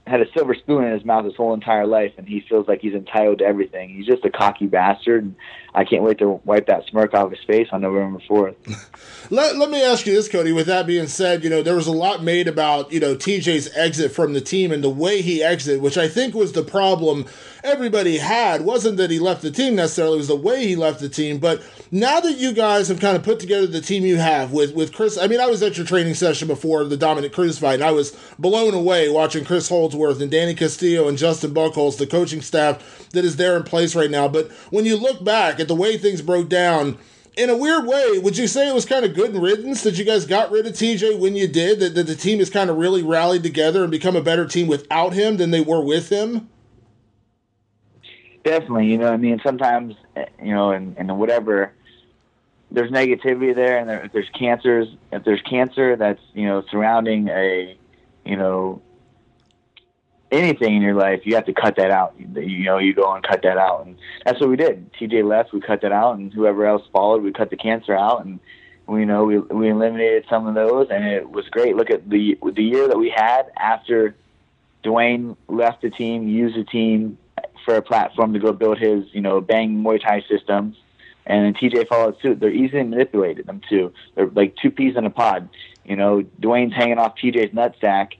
Had a silver spoon in his mouth his whole entire life, and he feels like he's entitled to everything. He's just a cocky bastard, and I can't wait to wipe that smirk off his face on November 4th. Let me ask you this, Cody. With that being said, there was a lot made about, TJ's exit from the team and the way he exited, which I think was the problem everybody had. Wasn't that he left the team necessarily, it was the way he left the team. But now that you guys have kind of put together the team you have with Chris, I mean, I was at your training session before the Dominic Cruz fight, and I was blown away watching Chris Holdsworth and Danny Castillo and Justin Buchholz, the coaching staff that is there in place right now. But when you look back at the way things broke down, in a weird way, would you say it was kind of good riddance that you guys got rid of TJ when you did, that the team has kind of really rallied together and become a better team without him than they were with him? Definitely, sometimes, and whatever, there's negativity there, and if there's cancer that's, surrounding anything in your life, you have to cut that out. You go and cut that out, and that's what we did. TJ left, we cut that out, and whoever else followed, we cut the cancer out, and we eliminated some of those, and it was great. Look at the year that we had after Dwayne left the team, used the team for a platform to go build his, Bang Muay Thai systems, And then TJ followed suit. They're easily manipulated, them two. They're like two peas in a pod. You know, Dwayne's hanging off TJ's nutsack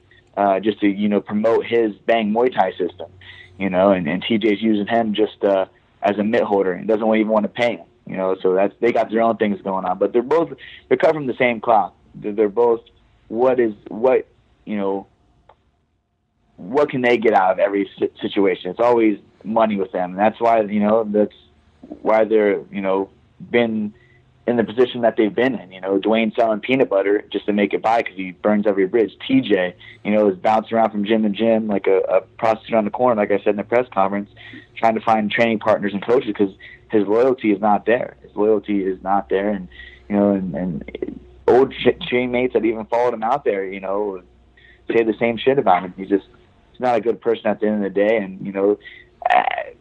just to, you know, promote his Bang Muay Thai system. You know, and TJ's using him just as a mitt holder and doesn't even want to pay him. You know, so they got their own things going on. But they're cut from the same cloth. They're both what can they get out of every situation? It's always money with them. And that's why, you know, they're, you know, been in the position that they've been in. You know, Dwayne selling peanut butter just to make it by because he burns every bridge. TJ, you know, is bouncing around from gym to gym like a prostitute on the corner, like I said in the press conference, trying to find training partners and coaches because his loyalty is not there. And, you know, and old teammates that even followed him out there, you know, say the same shit about him. He's not a good person at the end of the day. And, you know,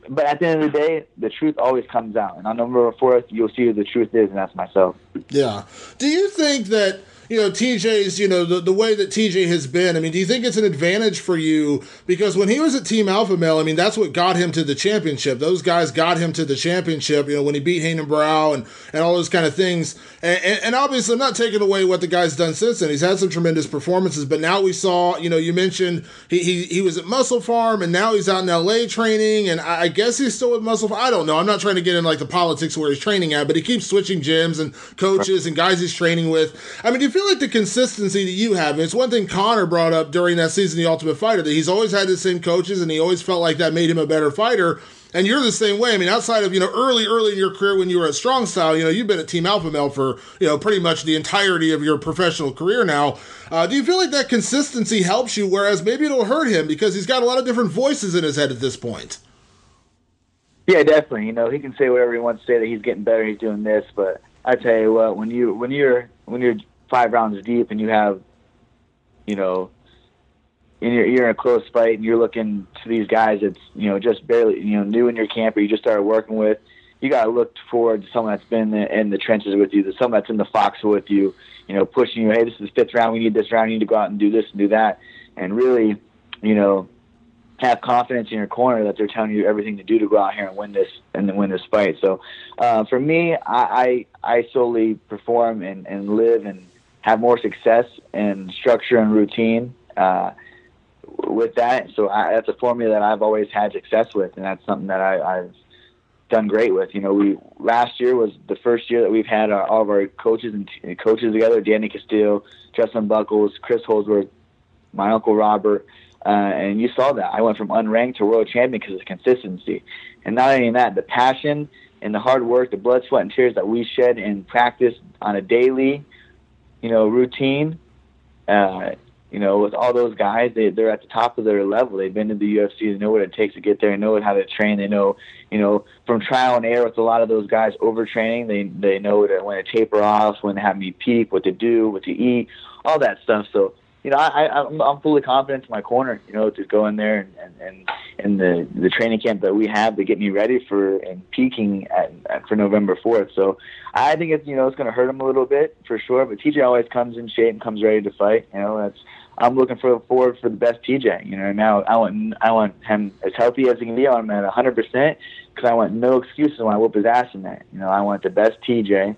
but at the end of the day, the truth always comes out. And on November 4th, you'll see who the truth is, and that's myself. Yeah. Do you think that, you know, TJ's, you know, the way that TJ has been, I mean, do you think it's an advantage for you? Because when he was at Team Alpha Male, I mean, that's what got him to the championship. Those guys got him to the championship, you know, when he beat Hayden Brow and all those kind of things. And obviously, I'm not taking away what the guy's done since then. He's had some tremendous performances, but now we saw, you know, you mentioned he was at Muscle Farm, and now he's out in L.A. training, and I guess he's still at Muscle Farm. I don't know. I'm not trying to get into, like, the politics where he's training at, but he keeps switching gyms and coaches and guys he's training with. I mean, do you feel like the consistency that you have, and it's one thing Conor brought up during that season, The Ultimate Fighter, that he's always had the same coaches and he always felt like that made him a better fighter, and you're the same way. I mean, outside of, you know, early in your career when you were at Strong Style, you know, you've been at Team Alpha Male for, you know, pretty much the entirety of your professional career now. Do you feel like that consistency helps you, whereas maybe it'll hurt him because he's got a lot of different voices in his head at this point? Yeah, definitely. You know, he can say whatever he wants to say, that he's getting better, he's doing this, but I tell you what, when you're 5 rounds deep and you have, you know, and you're in a close fight and you're looking to these guys that's, you know, just barely, you know, new in your camp or you just started working with, you got to look forward to someone that's been in the trenches with you, to someone that's in the foxhole with you, you know, pushing you, hey, this is the 5th round, we need this round, you need to go out and do this and do that, and really, you know, have confidence in your corner that they're telling you everything to do to go out here and win this fight. So for me, I solely perform and live and have more success and structure and routine with that. So that's a formula that I've always had success with, and that's something that I've done great with. You know, last year was the first year that we've had all of our coaches together: Danny Castillo, Justin Buckles, Chris Holdsworth, my Uncle Robert. And you saw that. I went from unranked to world champion because of consistency. And not only that, the passion and the hard work, the blood, sweat, and tears that we shed in practice on a daily, you know, routine, you know, with all those guys, they're at the top of their level. They've been to the UFC. They know what it takes to get there. They know how to train. They know, you know, from trial and error with a lot of those guys overtraining, they know when to taper off, when to have me peak, what to do, what to eat, all that stuff. So, you know, I'm fully confident in my corner, you know, to go in there and the training camp that we have to get me ready for and peaking for November 4th. So I think it's, you know, it's going to hurt him a little bit for sure, but TJ always comes in shape and comes ready to fight. You know, I'm looking forward for the best TJ. You know, now I want him as healthy as he can be. I want him at 100% because I want no excuses when I whoop his ass in that. You know, I want the best TJ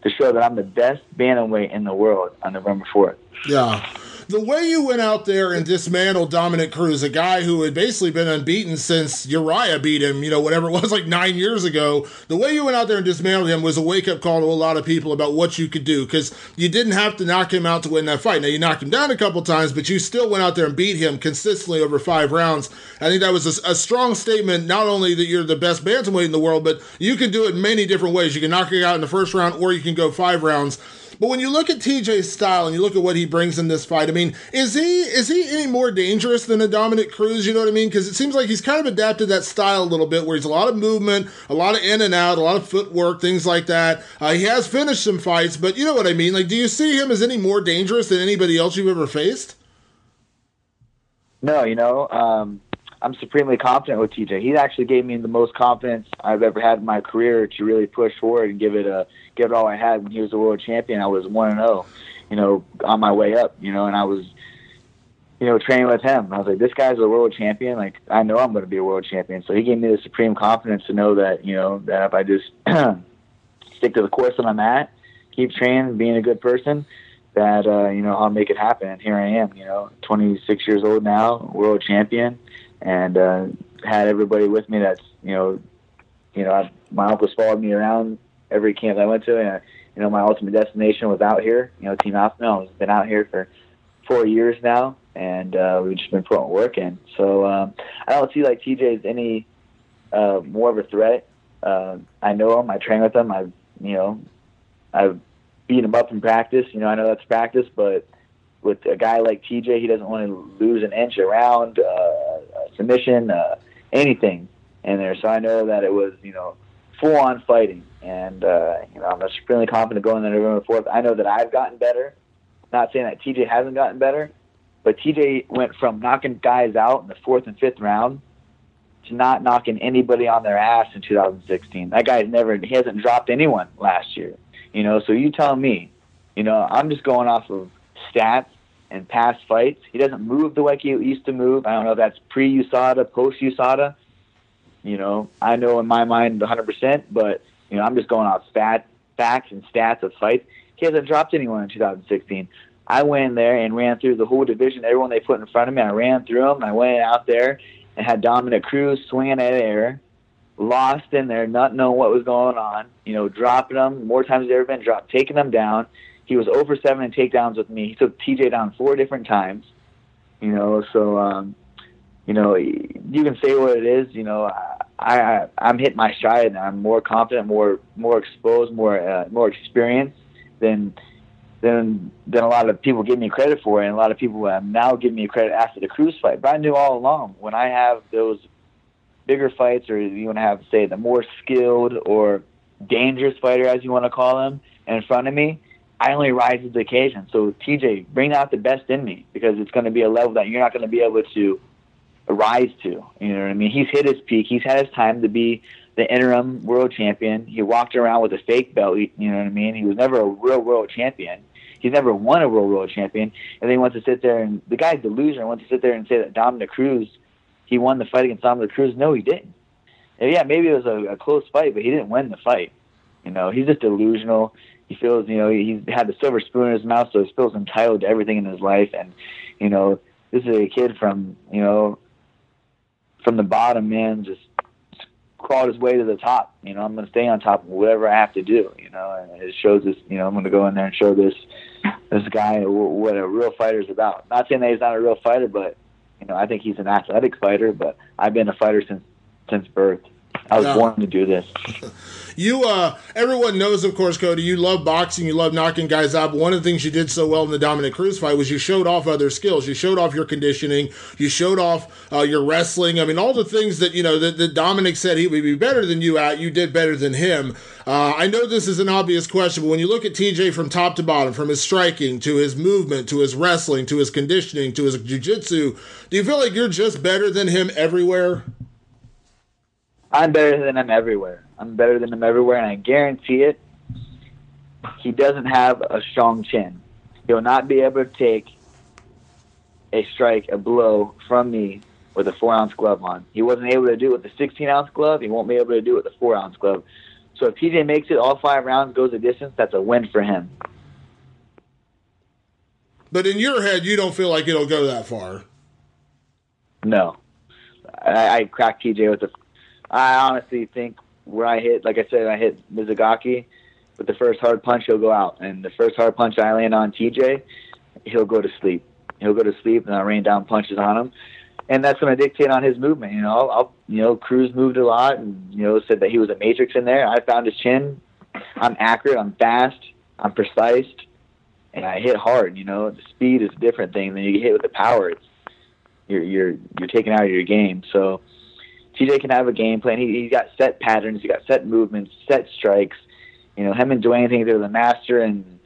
to show that I'm the best bantamweight in the world on November 4th. Yeah. The way you went out there and dismantled Dominick Cruz, a guy who had basically been unbeaten since Uriah beat him, you know, whatever it was, like 9 years ago, the way you went out there and dismantled him was a wake-up call to a lot of people about what you could do, because you didn't have to knock him out to win that fight. Now, you knocked him down a couple times, but you still went out there and beat him consistently over 5 rounds. I think that was a strong statement, not only that you're the best bantamweight in the world, but you can do it many different ways. You can knock him out in the first round, or you can go 5 rounds. But when you look at TJ's style and you look at what he brings in this fight, I mean, is he any more dangerous than a Dominick Cruz? You know what I mean? Because it seems like he's kind of adapted that style a little bit, where he's a lot of movement, a lot of in and out, a lot of footwork, things like that. He has finished some fights, but you know what I mean? Like, do you see him as any more dangerous than anybody else you've ever faced? No, you know, I'm supremely confident with TJ. He actually gave me the most confidence I've ever had in my career to really push forward and give it all I had. When he was the world champion, I was 1-0, you know, on my way up, you know, and I was, you know, training with him. I was like, this guy's a world champion. Like, I know I'm going to be a world champion. So he gave me the supreme confidence to know that, you know, that if I just stick to the course that I'm at, keep training, being a good person, that, I'll make it happen. And here I am, 26 years old now, world champion, and had everybody with me that's, my uncles followed me around every camp I went to, and, my ultimate destination was out here, Team Alpha. I've been out here for 4 years now, and we've just been putting work in. So I don't see like TJ as any more of a threat. I know him. I train with him. I've beat him up in practice. I know that's practice, but with a guy like TJ, he doesn't want to lose an inch around submission, anything in there. So I know that it was, full-on fighting. And, I'm extremely confident going into November 4th. I know that I've gotten better. Not saying that TJ hasn't gotten better, but TJ went from knocking guys out in the 4th and 5th round to not knocking anybody on their ass in 2016. That guy's he hasn't dropped anyone last year. So you tell me, I'm just going off of stats and past fights. He doesn't move the way he used to move. I don't know if that's pre-USADA, post-USADA. I know in my mind 100%, but, I'm just going off facts and stats of fights. He hasn't dropped anyone in 2016. I went in there and ran through the whole division, everyone they put in front of me. I ran through them. I went out there and had Dominic Cruz swinging at air, lost in there, not knowing what was going on, dropping them more times than he's ever been dropped, taking them down. He was 0 for 7 in takedowns with me. He took TJ down 4 different times, so, you can say what it is. I'm hitting my stride, and I'm more confident, more exposed, more experienced than a lot of people give me credit for, and a lot of people now give me credit after the Cruz fight. But I knew all along when I have those bigger fights, or you want to have, say, the more skilled or dangerous fighter, as you want to call him, in front of me, I only rise to the occasion. So TJ, bring out the best in me, because it's going to be a level that you're not going to be able to rise to. You know what I mean? He's hit his peak. He's had his time to be the interim world champion. He walked around with a fake belt. You know what I mean? He was never a real world champion. He's never won a world champion. And then he wants to sit there, and the guy's delusional. Wants to sit there and say that Dominic Cruz, he won the fight against Dominic Cruz. No, he didn't. And yeah, maybe it was a close fight, but he didn't win the fight. He's just delusional. He feels, he's had the silver spoon in his mouth, so he feels entitled to everything in his life. And, this is a kid from the bottom, man, just crawled his way to the top. I'm going to stay on top of whatever I have to do, and it shows this, I'm going to go in there and show this guy what a real fighter is about. Not saying that he's not a real fighter, but, I think he's an athletic fighter, but I've been a fighter since birth. I was born to do this. Everyone knows, of course, Cody, you love boxing, you love knocking guys out, but one of the things you did so well in the Dominic Cruz fight was you showed off other skills. You showed off your conditioning, you showed off your wrestling. I mean, all the things that, that Dominic said he would be better than you at, you did better than him. I know this is an obvious question, but when you look at TJ from top to bottom, from his striking to his movement, to his wrestling, to his conditioning, to his jiu-jitsu, do you feel like you're just better than him everywhere? I'm better than him everywhere. And I guarantee it, he doesn't have a strong chin. He'll not be able to take a strike, a blow from me with a 4-ounce glove on. He wasn't able to do it with a 16-ounce glove. He won't be able to do it with a 4-ounce glove. So if TJ makes it all 5 rounds, goes the distance, that's a win for him. But in your head, you don't feel like it'll go that far. No. I cracked TJ with I honestly think where I hit, like I said, I hit Mizugaki. With the first hard punch, he'll go out. And the first hard punch I land on TJ, he'll go to sleep. And I'll rain down punches on him. And that's going to dictate on his movement. Cruz moved a lot and, said that he was a matrix in there. I found his chin. I'm accurate. I'm fast. I'm precise. And I hit hard. The speed is a different thing than you get hit with the power. You're taken out of your game. So TJ can have a game plan. He's got set patterns. He's got set movements, set strikes. Him and Dwayne think they're the master and,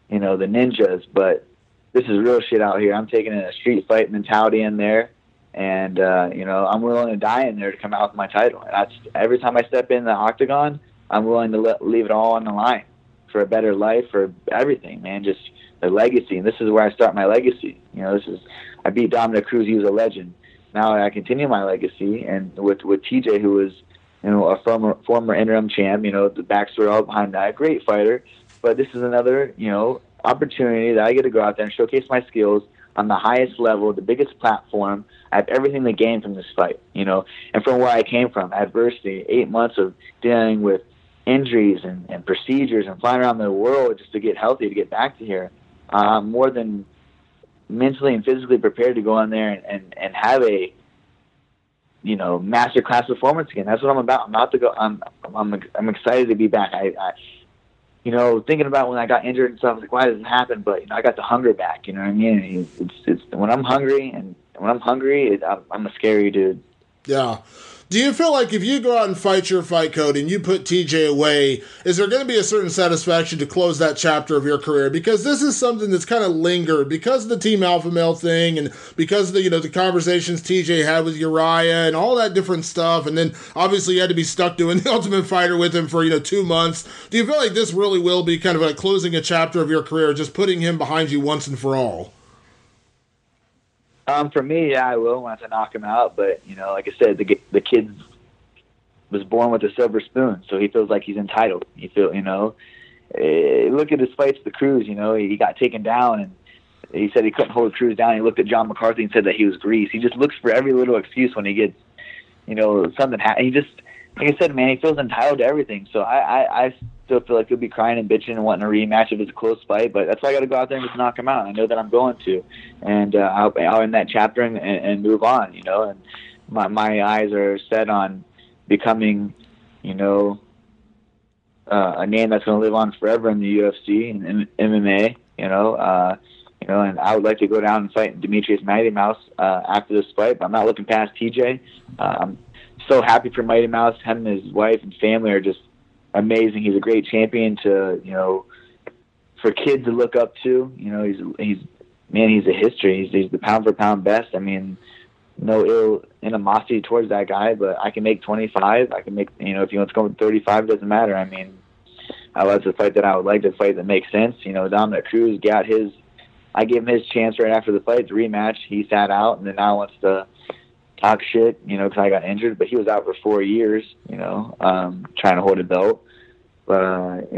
the ninjas. But this is real shit out here. I'm taking a street fight mentality in there. And, I'm willing to die in there to come out with my title. And every time I step in the octagon, I'm willing to leave it all on the line for a better life, for everything, man. Just a legacy. And this is where I start my legacy. I beat Dominic Cruz. He was a legend. Now I continue my legacy, and with TJ, who was, a former interim champ. The backstory all behind that. Great fighter, but this is another opportunity that I get to go out there and showcase my skills on the highest level, the biggest platform. I have everything to gain from this fight, and from where I came from, adversity, 8 months of dealing with injuries and procedures and flying around the world just to get healthy, to get back to here. I'm more than mentally and physically prepared to go in there and have a master class performance again. That's what I'm about. I'm about to go. I'm excited to be back. I thinking about when I got injured and stuff, I was like, why does it happen? But I got the hunger back. You know what I mean? It's when I'm hungry, I'm a scary dude. Yeah. Do you feel like if you go out and fight your fight, Cody, and you put TJ away, is there going to be a certain satisfaction to close that chapter of your career? Because this is something that's kind of lingered because of the Team Alpha Male thing, and because of the conversations TJ had with Uriah and all that different stuff, and then obviously you had to be stuck doing the Ultimate Fighter with him for 2 months. Do you feel like this really will be kind of like closing a chapter of your career, just putting him behind you once and for all? For me, yeah, I will once I knock him out. But like I said, the kid was born with a silver spoon, so he feels like he's entitled. Look at his fights with the Cruz. He got taken down, and he said he couldn't hold Cruz down. He looked at John McCarthy and said that he was grease. He just looks for every little excuse when he gets, something. He just, like I said, man, he feels entitled to everything. So I still feel like he'll be crying and bitching and wanting a rematch if it's a close fight, but that's why I got to go out there and just knock him out. I know that I'm going to, and I'll end that chapter and move on. And my eyes are set on becoming, a name that's going to live on forever in the UFC and MMA. And I would like to go down and fight Demetrious Mighty Mouse after this fight, but I'm not looking past TJ. I'm so happy for Mighty Mouse. Him and his wife and family are just amazing. He's a great champion to, for kids to look up to. He's a history. He's the pound for pound best. I mean, no ill animosity towards that guy, but I can make 25. I can make, if he wants to go with 35, it doesn't matter. I mean, that's a fight that I would like to fight that makes sense. Dominic Cruz I gave him his chance right after the fight, the rematch. He sat out, and then now wants to talk shit, because I got injured, but he was out for 4 years, trying to hold a belt. But,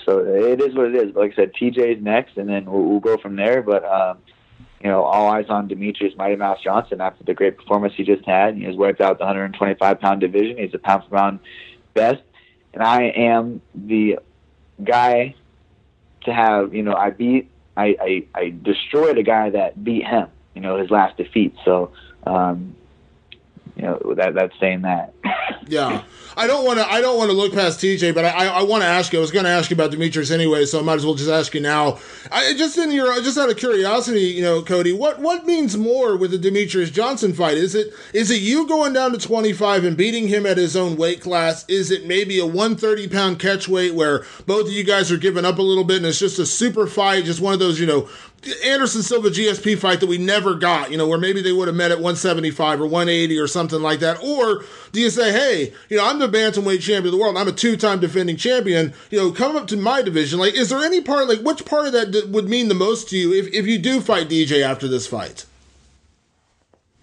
so it is what it is. But like I said, TJ's next, and then we'll go from there. But, all eyes on Demetrious Mighty Mouse Johnson after the great performance he just had. He's wiped out the 125-pound division. He's a pound-for-pound best. And I am the guy to have, I destroyed a guy that beat him, his last defeat. So, that's saying that. Yeah. I don't want to look past TJ, but I want to ask you. I was going to ask you about Demetrious anyway, so I might as well just ask you now. Just out of curiosity, Cody, what means more with the Demetrious Johnson fight? Is it you going down to 25 and beating him at his own weight class? Is it maybe a 130-pound catch weight where both of you guys are giving up a little bit and it's just a super fight, just one of those, Anderson Silva GSP fight that we never got, where maybe they would have met at 175 or 180 or something like that? Or do you say, hey, I'm the bantamweight champion of the world, I'm a 2-time defending champion, come up to my division? Like, is there any part, like, which part of that would mean the most to you if you do fight DJ after this fight?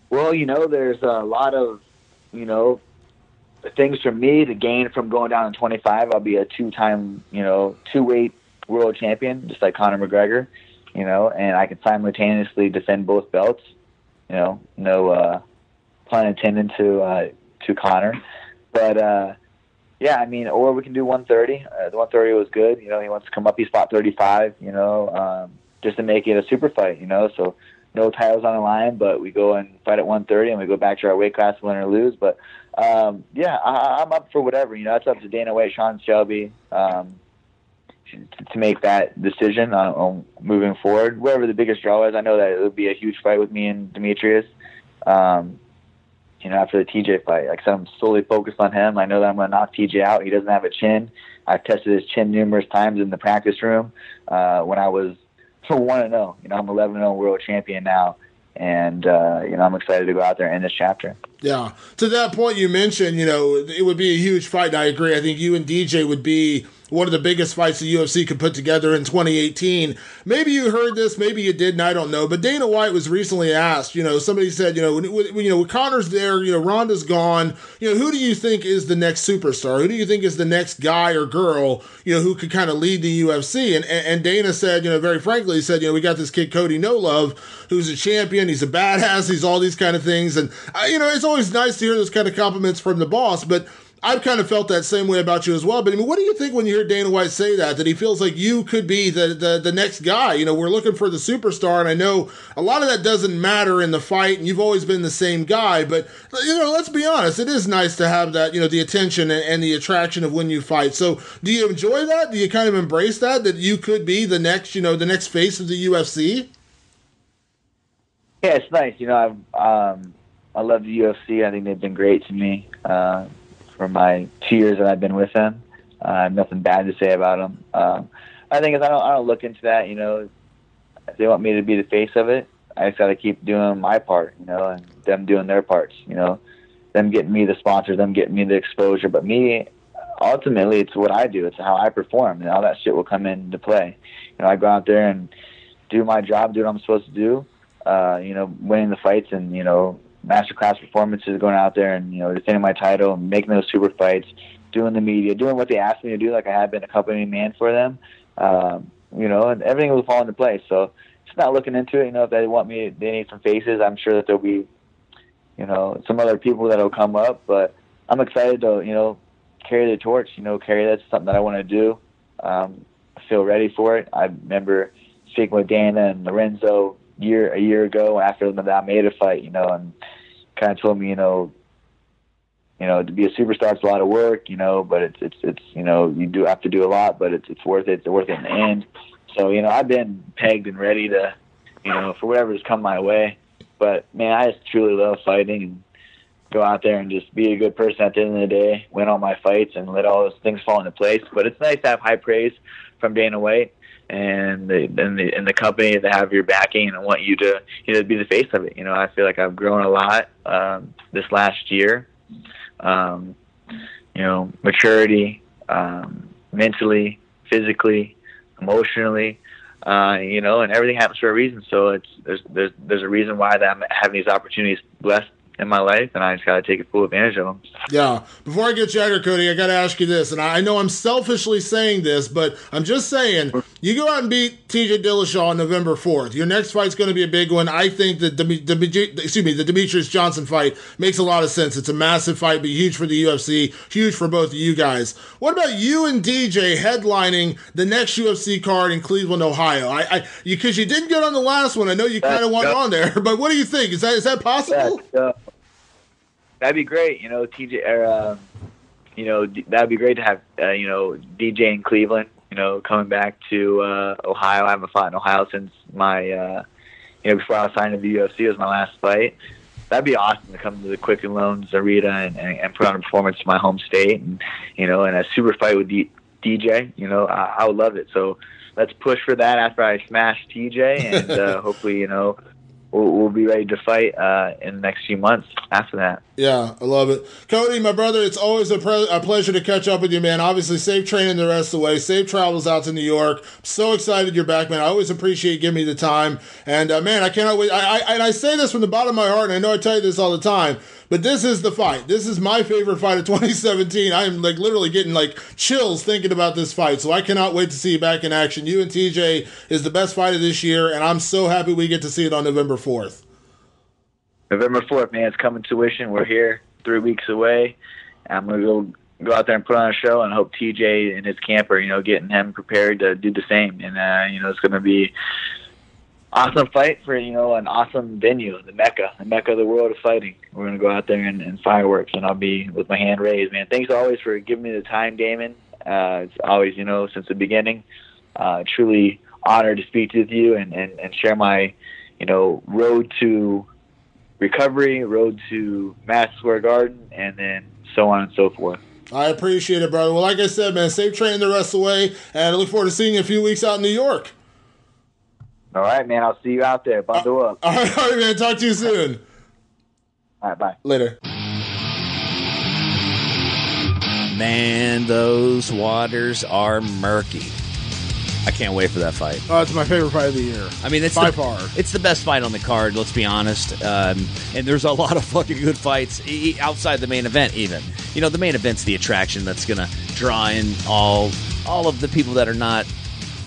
Well, there's a lot of, things for me to gain from going down to 25. I'll be a 2-time, 2-weight world champion, just like Conor McGregor. And I can simultaneously defend both belts. No pun intended to Conor. But, yeah, I mean, or we can do 130. The 130 was good. He wants to come up. He fought 35, just to make it a super fight, So no titles on the line, but we go and fight at 130 and we go back to our weight class, win or lose. But, yeah, I'm up for whatever. It's up to Dana White, Sean Shelby, to make that decision on moving forward. Wherever the biggest draw is, I know that it would be a huge fight with me and Demetrious. After the TJ fight, like I said, I'm solely focused on him. I know that I'm going to knock TJ out. He doesn't have a chin. I've tested his chin numerous times in the practice room when I was 1-0. I'm 11-0 world champion now, and I'm excited to go out there and end this chapter. Yeah. To that point you mentioned, it would be a huge fight, and I agree. I think you and DJ would be one of the biggest fights the UFC could put together in 2018. Maybe you heard this, maybe you didn't, I don't know. But Dana White was recently asked, somebody said, when Conor's there, Ronda's gone, who do you think is the next superstar? Who do you think is the next guy or girl, who could kind of lead the UFC? And Dana said, very frankly, he said, we got this kid, Cody No Love, who's a champion. He's a badass. He's all these kind of things. And, it's always nice to hear those kind of compliments from the boss, but I've kind of felt that same way about you as well. But I mean, what do you think when you hear Dana White say that he feels like you could be the next guy? We're looking for the superstar, and I know a lot of that doesn't matter in the fight, and you've always been the same guy. But, let's be honest, it is nice to have that, the attention and the attraction of when you fight. So do you enjoy that? Do you kind of embrace that you could be the next, the next face of the UFC? Yeah, it's nice. I love the UFC. I think they've been great to me. For my 2 years that I've been with them. I have nothing bad to say about them. I think I don't look into that, if they want me to be the face of it, I just got to keep doing my part, and them doing their parts, them getting me the sponsors, them getting me the exposure. But me, ultimately, it's what I do. It's how I perform, and all that shit will come into play. I go out there and do my job, do what I'm supposed to do, winning the fights and, masterclass performances, going out there and, defending my title and making those super fights, doing the media, doing what they asked me to do, like I have been a company man for them, and everything will fall into place. So just not looking into it, if they want me, they need some faces. I'm sure that there'll be, some other people that'll come up, but I'm excited to, carry the torch, carry that's something that I want to do. I feel ready for it. I remember speaking with Dana and Lorenzo a year ago after the Almeida fight, and kind of told me, to be a superstar, it's a lot of work, but it's you do have to do a lot, but it's worth it. It's worth it in the end. So, I've been pegged and ready to, for whatever's come my way. But man, I just truly love fighting and go out there and just be a good person at the end of the day, win all my fights and let all those things fall into place. But it's nice to have high praise from Dana White and the company that have your backing and want you to be the face of it. I feel like I've grown a lot this last year. Maturity, mentally, physically, emotionally, and everything happens for a reason. So there's a reason why that I'm having these opportunities blessed in my life, and I just got to take full advantage of them. Yeah. Before I get you out here, Cody, I got to ask you this, and I know I'm selfishly saying this, but I'm just saying, you go out and beat TJ Dillashaw on November 4th. Your next fight's going to be a big one. I think the Demetrious Johnson fight makes a lot of sense. It's a massive fight, but huge for the UFC, huge for both of you guys. What about you and DJ headlining the next UFC card in Cleveland, Ohio? Because you didn't get on the last one. I know you kind of want on there, but what do you think? Is that possible? That'd be great, TJ. That'd be great to have, DJ in Cleveland. Coming back to Ohio. I haven't fought in Ohio since my, before I was signed to the UFC. It was my last fight. That'd be awesome to come to the Quicken Loans Arena and put on a performance in my home state, and and a super fight with DJ. I would love it. So let's push for that after I smash TJ, and hopefully, we'll be ready to fight in the next few months after that. Yeah, I love it. Cody, my brother, it's always a pleasure to catch up with you, man. Obviously, safe training the rest of the way. Safe travels out to New York. I'm so excited you're back, man. I always appreciate you giving me the time. And, man, I cannot wait. I say this from the bottom of my heart, and I know I tell you this all the time, but this is the fight. This is my favorite fight of 2017. I am literally getting chills thinking about this fight. So I cannot wait to see you back in action. You and TJ is the best fight of this year, and I'm so happy we get to see it on November 4th. November 4th, man, it's coming to fruition. We're here 3 weeks away. I'm going to go out there and put on a show, and hope TJ and his camp are, getting him prepared to do the same. And, it's going to be awesome fight for, an awesome venue, the Mecca of the world of fighting. We're going to go out there and fireworks, and I'll be with my hand raised, man. Thanks always for giving me the time, Damon. It's always, since the beginning, truly honored to speak with you and share my, road to recovery, road to Madison Square Garden, and then so on and so forth. I appreciate it, brother. Well, like I said, man, safe training the rest of the way, and I look forward to seeing you in a few weeks out in New York. All right, man. I'll see you out there. Bundle up. All right, man. Talk to you soon. All right, bye. Later. Man, those waters are murky. I can't wait for that fight. Oh, it's my favorite fight of the year. I mean, it's by far. It's the best fight on the card, let's be honest. And there's a lot of fucking good fights outside the main event, even. You know, the main event's the attraction that's going to draw in all of the people that are not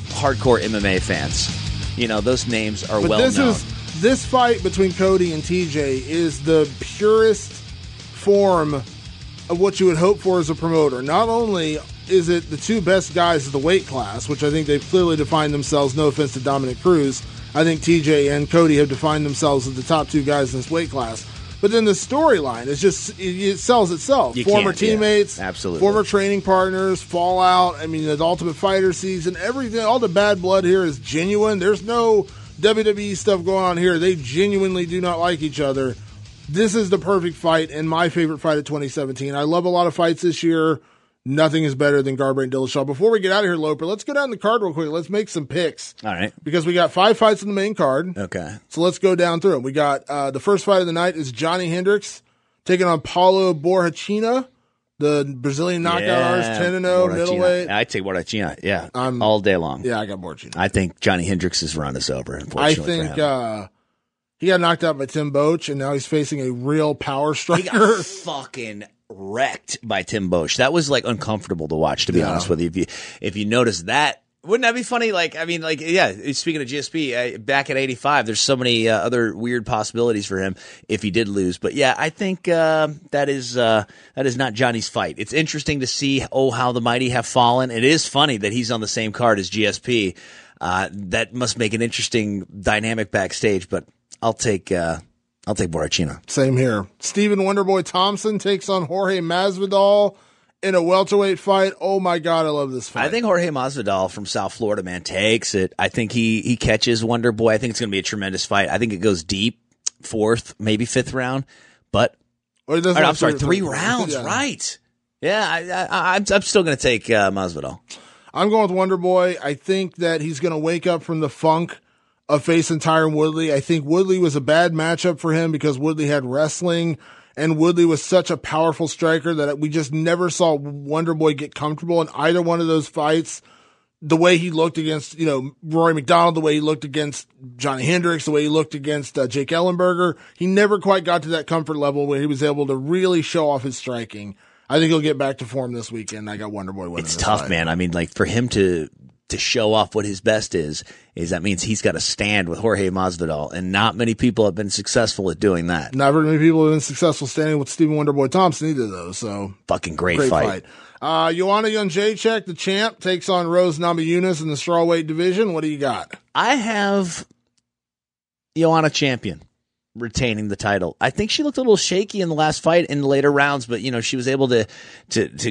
hardcore MMA fans. You know, those names are well known. This fight between Cody and TJ is the purest form of what you would hope for as a promoter. Not only is it the two best guys of the weight class, which I think they've clearly defined themselves, no offense to Dominic Cruz. I think TJ and Cody have defined themselves as the top two guys in this weight class. But then the storyline is just, it sells itself. Former teammates, absolutely. Former training partners, fallout. I mean, the Ultimate Fighter season, everything, all the bad blood here is genuine. There's no WWE stuff going on here. They genuinely do not like each other. This is the perfect fight and my favorite fight of 2017. I love a lot of fights this year. Nothing is better than Garbrandt and Dillashaw. Before we get out of here, Loper, let's go down the card real quick. Let's make some picks. All right. Because we got 5 fights in the main card. Okay. So let's go down through them. We got the first fight of the night is Johnny Hendricks taking on Paulo Borrachina, the Brazilian knockout artist, 10-0, middleweight. I take Borrachina, yeah, all day long. Yeah, I got Borrachina. I think Johnny Hendricks' run is over, unfortunately. I think he got knocked out by Tim Boetsch, and now he's facing a real power striker. He got fucking wrecked by Tim Boetsch. That was like uncomfortable to watch, to be honest with you. If you notice that, wouldn't that be funny? Speaking of GSP, back at 85, there's so many other weird possibilities for him if he did lose. But yeah, I think that is not Johnny's fight. It's interesting to see how the mighty have fallen. It is funny that he's on the same card as GSP. That must make an interesting dynamic backstage. But I'll take Borrachina. Same here. Stephen Wonderboy Thompson takes on Jorge Masvidal in a welterweight fight. Oh my God, I love this fight. I think Jorge Masvidal from South Florida, man, takes it. I think he catches Wonderboy. I think it's going to be a tremendous fight. I think it goes deep, 4th, maybe 5th round. But I'm sorry, 3 rounds, yeah. Right? Yeah, I'm still going to take Masvidal. I'm going with Wonderboy. I think that he's going to wake up from the funk of facing Tyron Woodley. I think Woodley was a bad matchup for him because Woodley had wrestling, and Woodley was such a powerful striker that we just never saw Wonderboy get comfortable in either one of those fights. The way he looked against, Rory McDonald, the way he looked against Johnny Hendricks, the way he looked against Jake Ellenberger, he never quite got to that comfort level where he was able to really show off his striking. I think he'll get back to form this weekend. I got Wonderboy winning. It's tough, fight. Man. I mean, for him to show off what his best is that means he's got to stand with Jorge Masvidal, and not many people have been successful at doing that. Not very many people have been successful standing with Stephen Wonderboy Thompson either, though. So fucking great fight. Joanna Jędrzejczyk, the champ, takes on Rose Namajunas in the strawweight division. What do you got? I have Joanna champion retaining the title. I think she looked a little shaky in the last fight in the later rounds, but she was able to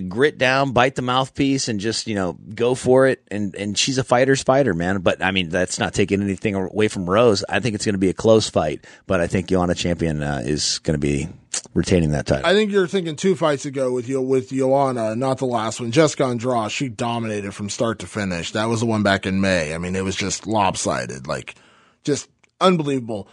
grit down, bite the mouthpiece, and just go for it. And she's a fighter's fighter, man. But I mean, that's not taking anything away from Rose. I think it's going to be a close fight, but I think Joanna champion is going to be retaining that title. I think you're thinking 2 fights ago with Joanna, not the last one. Jessica Andrade, she dominated from start to finish. That was the one back in May. I mean, it was just lopsided, just unbelievable.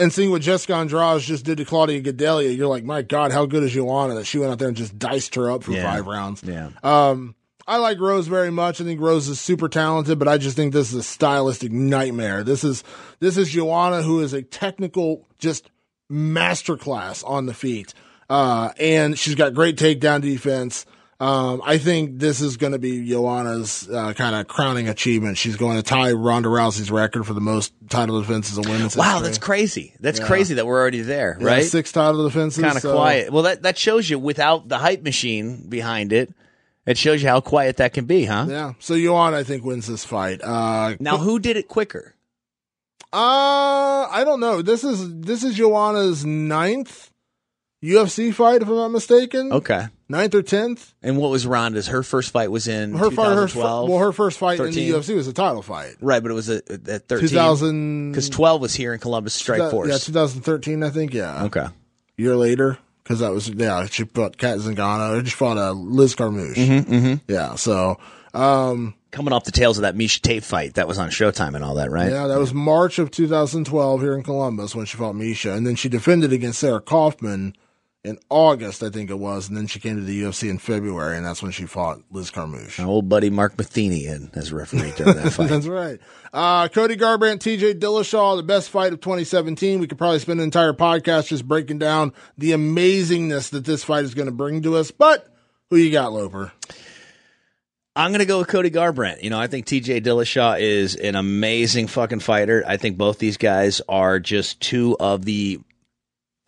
And seeing what Jessica Andrade just did to Claudia Gadelha, you're like, my God, how good is Joanna that she went out there and just diced her up for 5 rounds. Yeah. I like Rose very much. I think Rose is super talented, but I just think this is a stylistic nightmare. This is Joanna, who is a technical, just masterclass on the feet. And she's got great takedown defense. I think this is going to be Joanna's kind of crowning achievement. She's going to tie Ronda Rousey's record for the most title defenses in women's history. Wow, that's crazy. That's crazy that we're already there, right? 6 title defenses. Kind of quiet. Well, that shows you without the hype machine behind it. It shows you how quiet that can be, huh? Yeah. So Joanna, I think, wins this fight. Now, who did it quicker? I don't know. This is Joanna's 9th UFC fight, if I'm not mistaken. Okay. 9th or 10th. And what was Ronda's? Her first fight was in 2012? Her first fight 13? in the UFC was a title fight. Right, but it was at 13. 2000. Because 12 was here in Columbus Strike Force. Yeah, 2013, I think, yeah. Okay. A year later, because that was, she fought Kat Zingano. She fought Liz Carmouche. Mm-hmm. Yeah, so. Coming off the tails of that Miesha Tate fight that was on Showtime and all that, right? Yeah, that was March of 2012 here in Columbus when she fought Miesha. And then she defended against Sarah Kaufman in August, I think it was, and then she came to the UFC in February, and that's when she fought Liz Carmouche. Our old buddy Mark Matheny in as referee during that fight. That's right. Cody Garbrandt, TJ Dillashaw, the best fight of 2017. We could probably spend an entire podcast just breaking down the amazingness that this fight is going to bring to us. But who you got, Loper? I'm going to go with Cody Garbrandt. You know, I think TJ Dillashaw is an amazing fucking fighter. I think both these guys are just two of the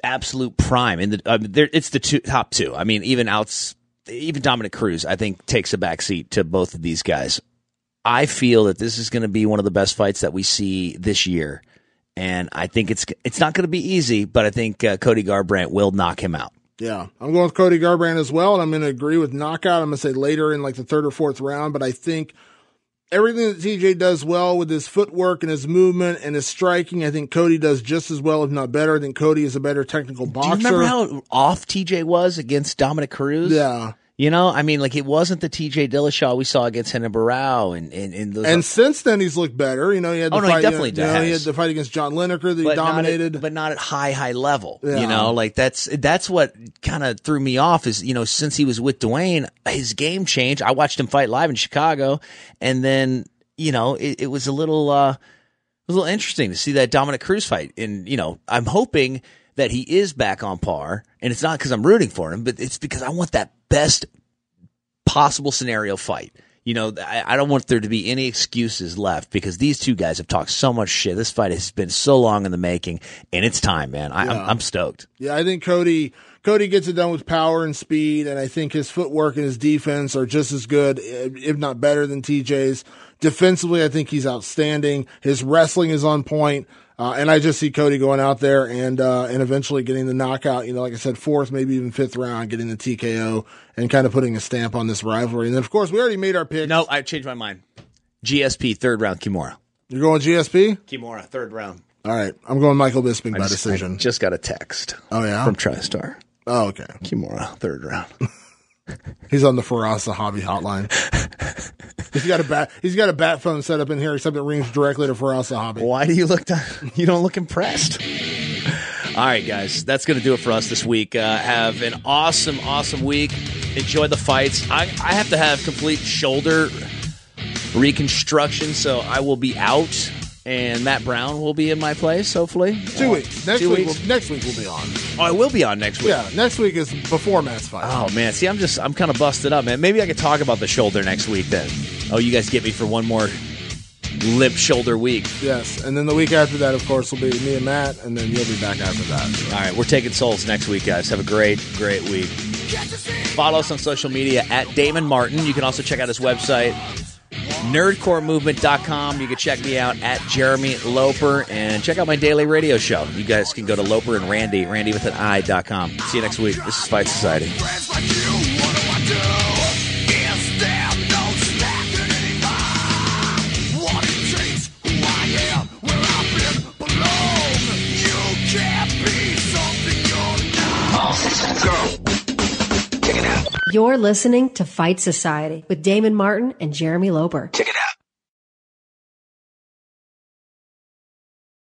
absolute prime. It's the top two. I mean, even Dominic Cruz, I think, takes a backseat to both of these guys. I feel that this is going to be one of the best fights that we see this year, and I think it's not going to be easy, but I think Cody Garbrandt will knock him out. Yeah, I'm going with Cody Garbrandt as well, and I'm going to agree with knockout. I'm going to say later in like the third or fourth round, but I think everything that TJ does well with his footwork and his movement and his striking, I think Cody does just as well, if not better. I think Cody is a better technical boxer. Do you remember how off TJ was against Dominic Cruz? Yeah. You know, I mean, like, it wasn't the TJ Dillashaw we saw against Renan Barão and those. And since then, he's looked better. You know, he had the fight. He definitely does. He had the fight against John Lineker that he dominated, but not at high level. Yeah. You know, like that's what kind of threw me off. Is, you know, since he was with Dwayne, his game changed. I watched him fight live in Chicago, and then, you know, it was a little interesting to see that Dominic Cruz fight. And, you know, I'm hoping that he is back on par, and it's not because I'm rooting for him, but it's because I want that best possible scenario fight. You know, I don't want there to be any excuses left, because these two guys have talked so much shit. This fight has been so long in the making, and it's time, man. I'm stoked. Yeah, I think Cody gets it done with power and speed, and I think his footwork and his defense are just as good, if not better, than TJ's. Defensively, I think he's outstanding. His wrestling is on point. And I just see Cody going out there and eventually getting the knockout, you know, like I said, fourth, maybe even fifth round, getting the TKO and kind of putting a stamp on this rivalry. And then, of course, we already made our picks. No, I changed my mind. GSP, third round, Kimura. You're going GSP? Kimura, third round. All right. I'm going Michael Bisping by decision. I just got a text. Oh, yeah? From TriStar. Oh, okay. Kimura, third round. He's on the Farasa hobby hotline. He's got a bat phone set up in here, except it rings directly to Farasa hobby. Why do you you don't look impressed? All right, guys, that's going to do it for us this week. Have an awesome week. Enjoy the fights. I have to have complete shoulder reconstruction, so I will be out, and Matt Brown will be in my place, hopefully. 2 weeks. Next week we'll be on. Oh, I will be on next week. Yeah, next week is before Matt's fight. Oh, man. See, I'm kind of busted up, man. Maybe I could talk about the shoulder next week then. Oh, you guys get me for one more limp shoulder week. Yes, and then the week after that, of course, will be me and Matt, and then you'll be back after that. So. All right, we're taking souls next week, guys. Have a great week. Follow us on social media at Damon Martin. You can also check out his website, nerdcoremovement.com. You can check me out at Jeremy Loper, and check out my daily radio show. You guys can go to Loper and Randy with an I.com. See you next week. This is Fight Society. You're listening to Fight Society with Damon Martin and Jeremy Loper. Check it out.